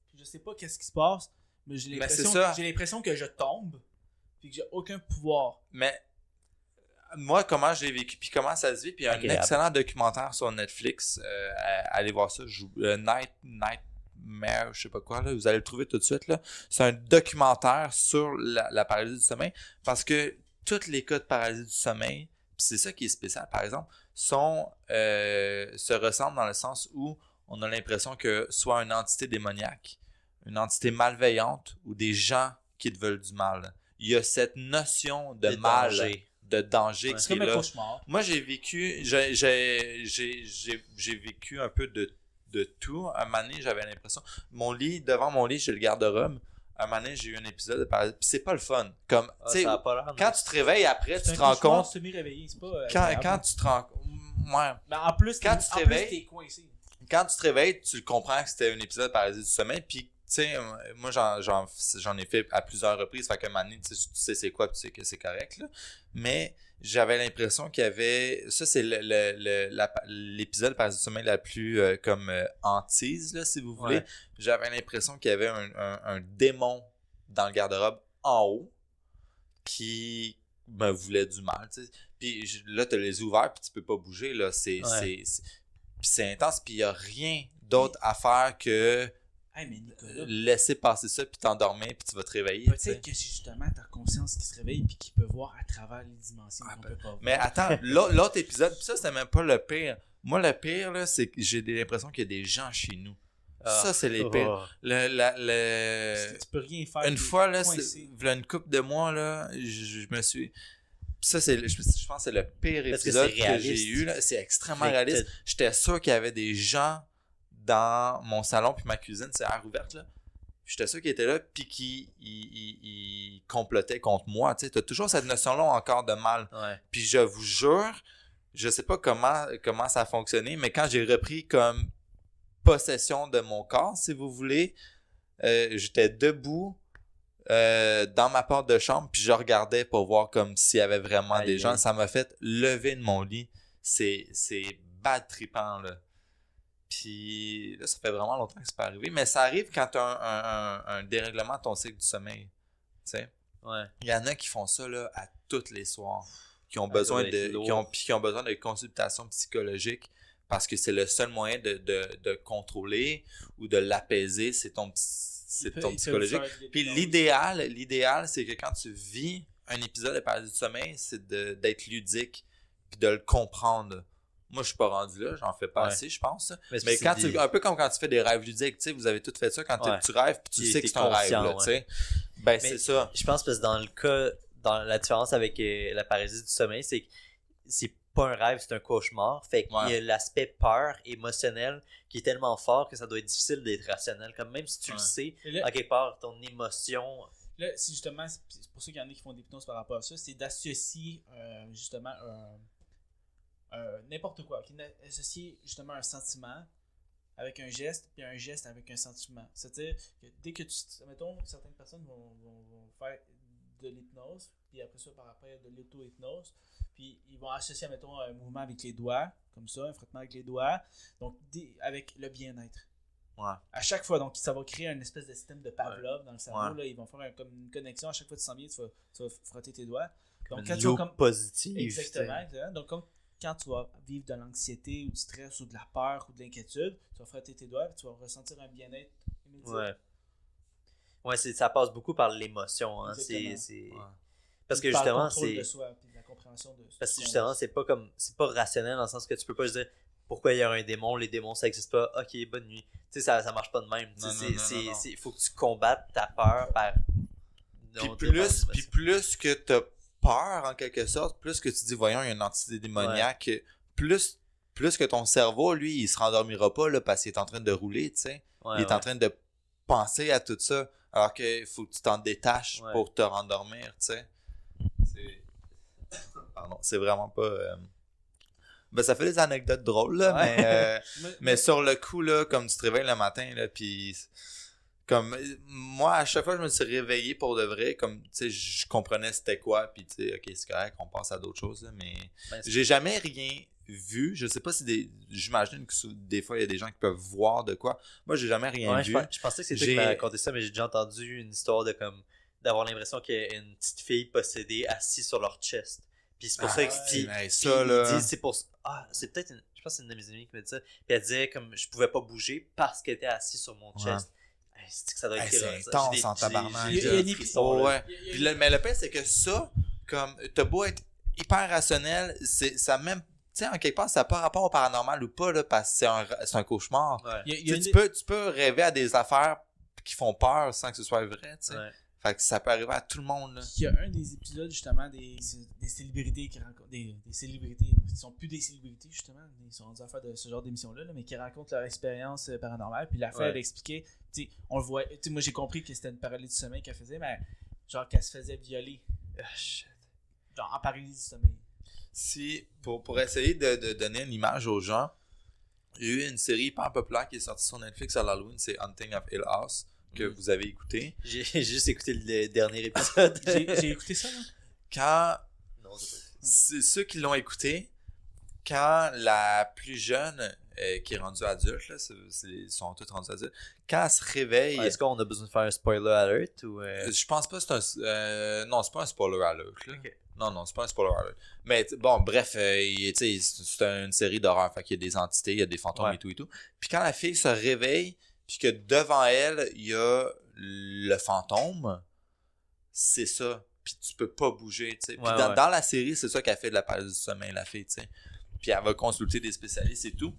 puis je sais pas qu'est-ce qui se passe, mais j'ai l'impression que je tombe, puis que j'ai aucun pouvoir. mais moi, comment je l'ai vécu, puis comment ça se vit, puis il y a un Agréable. excellent documentaire sur Netflix. Allez voir ça. Nightmare, je sais pas quoi, là. Vous allez le trouver tout de suite, là. C'est un documentaire sur la paralysie du sommeil, parce que tous les cas de paralysie du sommeil, puis c'est ça qui est spécial, par exemple, se ressemblent dans le sens où on a l'impression que soit une entité démoniaque, une entité malveillante ou des gens qui te veulent du mal. Il y a cette notion de mal, de danger Ouais. qui C'est est comme un là. cauchemar. Moi, j'ai vécu un peu de tout. Un moment donné, j'avais l'impression... Devant mon lit, j'ai le garde-robe. Un moment donné, j'ai eu un épisode de paralysie. Puis c'est pas le fun. Comme, tu sais, Ça a pas l'air. quand tu te réveilles après, tu C'est te un rends cauchemar compte... semi-réveillé, c'est pas... Quand agréable. tu te rends... Ouais. Ben, en plus, quand tu te réveilles- t'es coincé. Quand tu te réveilles, tu le comprends que c'était un épisode de paralysie du sommeil. Puis, tu sais, moi, j'en ai fait à plusieurs reprises. Fait qu'à un moment donné, tu sais c'est quoi, puis tu sais que c'est correct, là. Mais j'avais l'impression qu'il y avait... Ça, c'est l'épisode de paralysie du sommeil la plus hantise, là, si vous voulez. Ouais. J'avais l'impression qu'il y avait un démon dans le garde-robe en haut qui me voulait du mal, tu sais. Puis là, t'as les yeux ouverts, puis tu peux pas bouger, là. Puis c'est intense, puis il y a rien d'autre à faire que Hey, mais Nicolas, laisser passer ça, puis t'endormir, puis tu vas te réveiller, tu sais. peut-être que c'est justement ta conscience qui se réveille puis qui peut voir à travers les dimensions qu'on peut pas voir. Mais attends, l'autre épisode, puis ça, c'était même pas le pire. Moi, le pire, là, c'est que j'ai l'impression qu'il y a des gens chez nous. Ça, c'est les pires. Tu peux rien faire. Une t'es fois, là, coincé. v'là une couple de mois, là, je me suis... Ça, je pense que c'est le pire Parce que épisode c'est que réaliste. j'ai eu, là. C'est extrêmement Fait que réaliste. J'étais sûr qu'il y avait des gens dans mon salon puis ma cuisine, c'est air ouverte, là. J'étais sûr qu'ils étaient là puis qu'ils complotaient contre moi, tu sais. T'as toujours cette notion-là encore de mal. Ouais. Puis je vous jure, je sais pas comment ça a fonctionné, mais quand j'ai repris comme possession de mon corps, si vous voulez, j'étais debout dans ma porte de chambre, puis je regardais pour voir comme s'il y avait vraiment Aïe, des gens. aïe. Ça m'a fait lever de mon lit. C'est bad trippant, là. Puis là, ça fait vraiment longtemps que c'est pas arrivé. Mais ça arrive quand tu as un dérèglement de ton cycle du sommeil. Tu sais. Ouais. Il y en a qui font ça là, à tous les soirs. Qui ont besoin qui ont besoin de consultations psychologiques parce que c'est le seul moyen de contrôler ou de l'apaiser, c'est ton psychologique. Puis l'idéal, c'est que quand tu vis un épisode de paralysie du sommeil, c'est d'être ludique puis de le comprendre. Moi, je suis pas rendu là, j'en fais pas assez, je pense. Mais quand un peu comme quand tu fais des rêves ludiques, tu sais, vous avez tous fait ça quand tu rêves puis tu sais que c'est un rêve, là, tu sais. Ben, c'est ça. Je pense parce que dans la différence avec la paralysie du sommeil, c'est que c'est pas un rêve, c'est un cauchemar. Fait qu'il y a l'aspect peur émotionnel qui est tellement fort que ça doit être difficile d'être rationnel. Comme même si tu le sais, là, à quelque part, ton émotion. Là, c'est justement, c'est pour ça qu'il y en a qui font des hypnoses par rapport à ça, c'est d'associer justement n'importe quoi, qui associer justement un sentiment avec un geste, puis un geste avec un sentiment. C'est-à-dire que dès que mettons, certaines personnes vont faire de l'hypnose, puis après ça, par après, de l'auto-hypnose, puis ils vont associer, mettons, un mouvement avec les doigts, comme ça, un frottement avec les doigts, donc avec le bien-être. Ouais. À chaque fois, donc ça va créer une espèce de système de Pavlov dans le cerveau, là, ils vont faire comme une connexion, à chaque fois que tu sens bien, tu vas frotter tes doigts. Donc, quand tu vas positive. Exactement. Donc, quand tu vas vivre de l'anxiété ou du stress ou de la peur ou de l'inquiétude, tu vas frotter tes doigts et tu vas ressentir un bien-être immédiat. Ouais, ça passe beaucoup par l'émotion. Hein. Parce que justement, c'est. De soi, puis de la compréhension de parce que justement, c'est pas rationnel dans le sens que tu peux pas se dire pourquoi il y a un démon, les démons ça existe pas, ok, bonne nuit. Tu sais, ça marche pas de même. Il faut que tu combattes ta peur par. Puis plus que t'as peur en quelque sorte, plus que tu dis voyons il y a une entité démoniaque, plus que ton cerveau lui il se rendormira pas là parce qu'il est en train de rouler, tu sais, il est en train de penser à tout ça alors qu'il faut que tu t'en détaches pour te rendormir, tu sais. C'est vraiment pas ben ça fait des anecdotes drôles là, mais sur le coup là comme tu te réveilles le matin là puis comme moi à chaque fois je me suis réveillé pour de vrai comme tu sais je comprenais c'était quoi puis tu sais ok c'est correct on passe à d'autres choses là, mais j'ai jamais rien vu, je sais pas si j'imagine que des fois il y a des gens qui peuvent voir de quoi, moi j'ai jamais rien vu. Je pensais que c'était toi qui m'avais raconté ça, mais j'ai déjà entendu une histoire de comme d'avoir l'impression qu'il y a une petite fille possédée assise sur leur chest, puis c'est pour ça que ils disent c'est pour c'est peut-être je pense que c'est une de mes amies qui me dit ça, puis elle disait comme je pouvais pas bouger parce qu'elle était assise sur mon chest. C'est que ça doit être c'est intense en tabarnak. Mais le pire c'est que ça comme t'as beau être hyper rationnel, ça même tu sais en quelque part ça n'a pas rapport au paranormal ou pas là parce que c'est un cauchemar. Tu peux rêver à des affaires qui font peur sans que ce soit vrai, tu sais. Fait que ça peut arriver à tout le monde là. Il y a un des épisodes justement des célébrités qui rencontrent des célébrités qui sont plus des célébrités justement, ils sont rendus à faire de ce genre d'émission là mais qui racontent leur expérience paranormale, puis l'affaire elle expliquait, tu sais on le voit, tu sais moi j'ai compris que c'était une paralysie du sommeil qu'elle faisait, mais genre qu'elle se faisait violer. Genre en paralysie du sommeil. Si pour essayer de donner une image aux gens, il y a eu une série hyper populaire qui est sortie sur Netflix à l'Halloween, c'est Haunting of Hill House que vous avez écouté. J'ai juste écouté le dernier épisode. J'ai écouté ça là. C'est ceux qui l'ont écouté, quand la plus jeune qui est rendue adulte, là, ils sont tous rendus adultes, quand elle se réveille... Est-ce qu'on a besoin de faire un spoiler alert ou je pense pas que c'est un... non, c'est pas un spoiler alert. Là. Okay. Non, c'est pas un spoiler alert. Mais bon, bref, c'est une série d'horreur, fait qu'il y a des entités, il y a des fantômes et tout. Puis quand la fille se réveille, puis que devant elle, il y a le fantôme, c'est ça. Puis tu peux pas bouger, tu sais. Puis dans la série, c'est ça qu'elle fait de la paralysie du sommeil, la fille, tu sais. Puis elle va consulter des spécialistes et tout.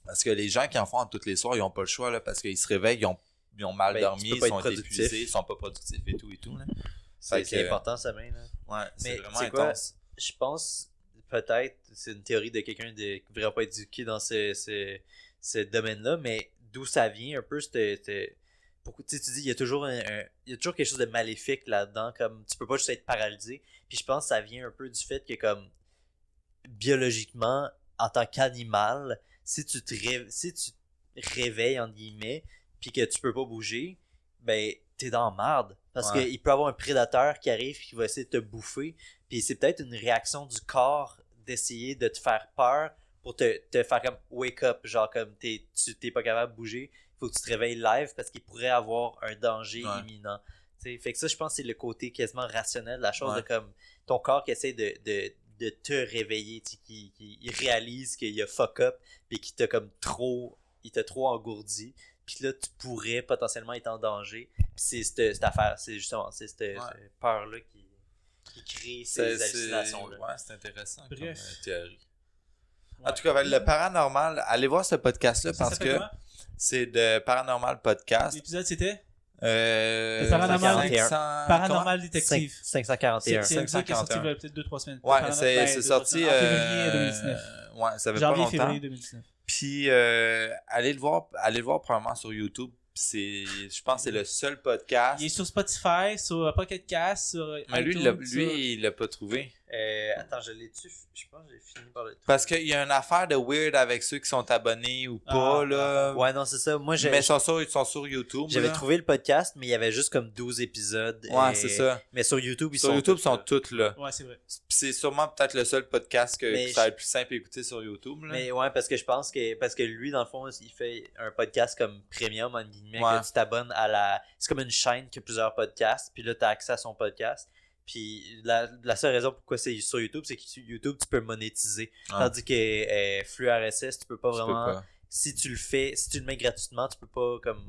Parce que les gens qui en font tous les soirs, ils ont pas le choix, là, parce qu'ils se réveillent, ils ont mal dormi, ils sont épuisés, ils sont pas productifs et tout, là. C'est important, ça même, là. Ouais, c'est vraiment intense. Je pense, peut-être, c'est une théorie de quelqu'un qui ne devrait pas être éduqué dans ce domaine-là, mais d'où ça vient un peu, tu dis, il y a toujours quelque chose de maléfique là-dedans, comme tu peux pas juste être paralysé, puis je pense que ça vient un peu du fait que comme biologiquement, en tant qu'animal, si tu réveilles entre guillemets, puis que tu peux pas bouger, ben t'es dans la merde, parce qu'il peut y avoir un prédateur qui arrive qui va essayer de te bouffer, puis c'est peut-être une réaction du corps d'essayer de te faire peur pour te faire comme wake up, genre comme tu t'es pas capable de bouger, il faut que tu te réveilles live parce qu'il pourrait avoir un danger imminent. T'sais, fait que ça, je pense que c'est le côté quasiment rationnel de la chose, de comme ton corps qui essaie de te réveiller, qui réalise qu'il a fuck up, puis qu'il t'a comme il t'a trop engourdi, puis là, tu pourrais potentiellement être en danger. Puis c'est cette affaire, c'est justement cette peur-là qui crée ces hallucinations-là. Ouais, c'est intéressant comme Bref. théorie. Ouais. En tout cas, le paranormal, allez voir ce podcast-là Ça parce s'appelle que comment? c'est de Paranormal Podcast. L'épisode, c'était Le Paranormal Détective. 541. C'est un épisode qui est sorti il y a peut-être 2-3 semaines. Ouais, c'est sorti en février 2019. Ouais, ça fait pas Janvier, longtemps. février 2019. Puis allez le voir probablement sur YouTube. Je pense que c'est le seul podcast. Il est sur Spotify, sur Pocket Cast, sur Mais lui, iTunes, il l'a pas trouvé. Attends, je l'ai-tu? Je pense que j'ai fini par le trouver. Parce qu'il y a une affaire de weird avec ceux qui sont abonnés ou pas, là. Ouais, non, c'est ça. Moi, Mais ils sont sur YouTube. j'avais là. trouvé le podcast, mais il y avait juste comme 12 épisodes. Ouais, c'est ça. Mais sur YouTube, Sur YouTube, ils sont tous là. Ouais, c'est vrai. Puis c'est sûrement peut-être le seul podcast que Mais ça va être plus simple à écouter sur YouTube. Là. Mais ouais, parce que je pense que lui, dans le fond, il fait un podcast comme premium, en guillemets, Ouais. que tu t'abonnes à la. C'est comme une chaîne qui a plusieurs podcasts, puis là, tu as accès à son podcast. Puis la seule raison pourquoi c'est sur YouTube, c'est que sur YouTube, tu peux monétiser. Tandis que flux RSS, tu peux pas Tu peux vraiment. pas. Si tu le mets gratuitement, tu peux pas comme.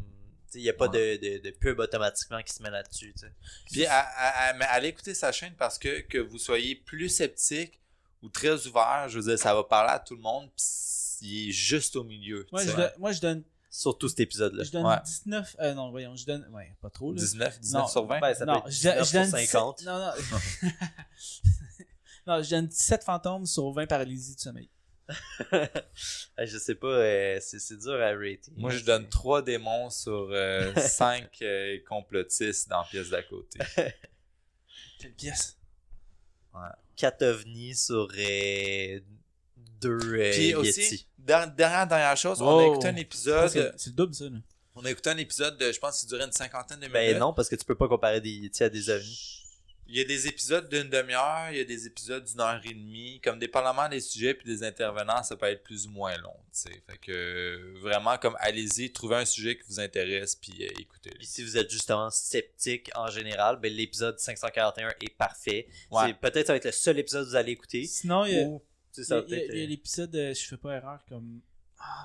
Il n'y a pas de pub automatiquement qui se met là-dessus. T'sais. Puis mais allez écouter sa chaîne parce que vous soyez plus sceptique ou très ouvert, je veux dire, ça va parler à tout le monde. Puis il est juste au milieu. Moi, je donne Surtout cet épisode-là. 19. Non, voyons, je donne. Ouais, pas trop, là. 19 Non. sur 20. Ben, ça Non, peut être je 19 donne sur 50. Non, non. Non, je donne 17 fantômes sur 20 paralysies du sommeil. Je sais pas, c'est dur à rater. Moi, je donne 3 démons sur 5 complotistes dans la pièce d'à côté. Quelle pièce? 4 ovnis sur 2 Puis Yeti. aussi, dernière chose, on a écouté un épisode. C'est le double, ça, là. On a écouté un épisode de, je pense, qui durait une cinquantaine de minutes. Ben non, parce que tu peux pas comparer des Yeti à des ovnis. Il y a des épisodes d'une demi-heure, il y a des épisodes d'une heure et demie. Comme dépendamment des sujets puis des intervenants, ça peut être plus ou moins long. T'sais. Fait que vraiment, comme allez-y, trouvez un sujet qui vous intéresse puis écoutez-le. Puis si vous êtes justement sceptique en général, ben l'épisode 541 est parfait. Ouais. Peut-être ça va être le seul épisode que vous allez écouter. Sinon, il y a. Ou, tu sais, ça va Il y a peut-être, l'épisode, je fais pas erreur, comme.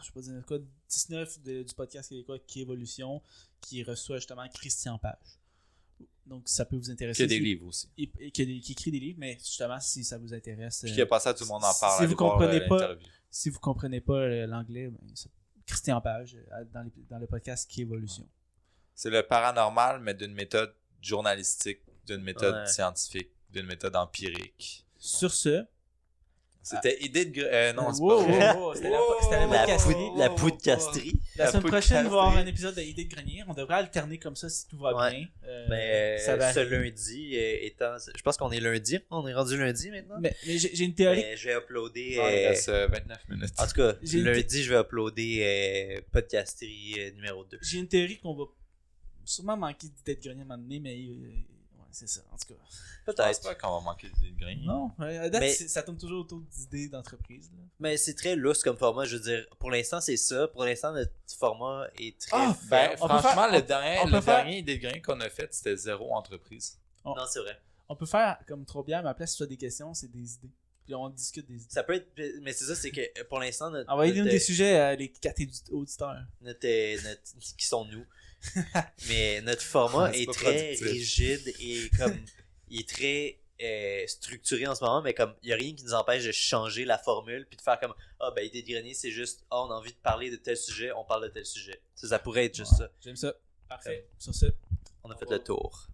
Je sais pas dire quoi, 19 du podcast québécois Qui Évolution, qui reçoit justement Christian Page. Donc ça peut vous intéresser. Il y a des livres aussi. Qui écrit des livres, mais justement, si ça vous intéresse. Puis qui a passé à tout le monde en parle. Si allez vous voir, comprenez pas- l'interview. Si vous comprenez pas l'anglais, Christian Page, dans le podcast Qui Évolution. C'est le paranormal, mais d'une méthode journalistique, d'une méthode Ouais. scientifique, d'une méthode empirique. Sur ce. C'était idée de... non, c'est Wow, pas vrai. wow, wow, c'était la podcasterie. la poudcasterie. La semaine La prochaine, il va y avoir podcasterie. un épisode d'Idée de grenier. On devrait alterner comme ça si tout va Ouais. bien. Mais ça va ce arriver. lundi étant. Je pense qu'on est lundi. On est rendu lundi maintenant. Mais j'ai une théorie. Mais je vais uploader. Il reste 29 minutes. En tout cas, J'ai une lundi, je vais uploader podcasterie numéro 2. J'ai une théorie qu'on va sûrement manquer d'idée de grenier à un moment donné, mais ouais, c'est ça, en tout cas. Je pense Peut-être. pas qu'on va manquer d'idées de grain. Non, à date, Mais- ça tourne toujours autour d'idées d'entreprise. là. Mais c'est très lousse comme format. Je veux dire, pour l'instant, c'est ça. Pour l'instant, notre format est très. Ah, Ben, On peut franchement, faire- le dernier, on peut faire- dernier idée de grain qu'on a fait, c'était 0 entreprise. Non, c'est vrai. On peut faire comme trop bien, mais à la place, si tu as des questions, c'est des idées. Puis on discute des idées. Ça peut être. Mais c'est ça, c'est que pour l'instant, Envoyez-nous des sujets à les 4 auditeurs. qui sont nous. Mais notre format C'est est pas très productif. rigide et comme. Il est très structuré en ce moment, mais comme il n'y a rien qui nous empêche de changer la formule puis de faire comme ben idée de grenier, c'est juste on a envie de parler de tel sujet, on parle de tel sujet. Ça pourrait être juste ça. J'aime ça. Parfait. Sur ce. On a fait le tour.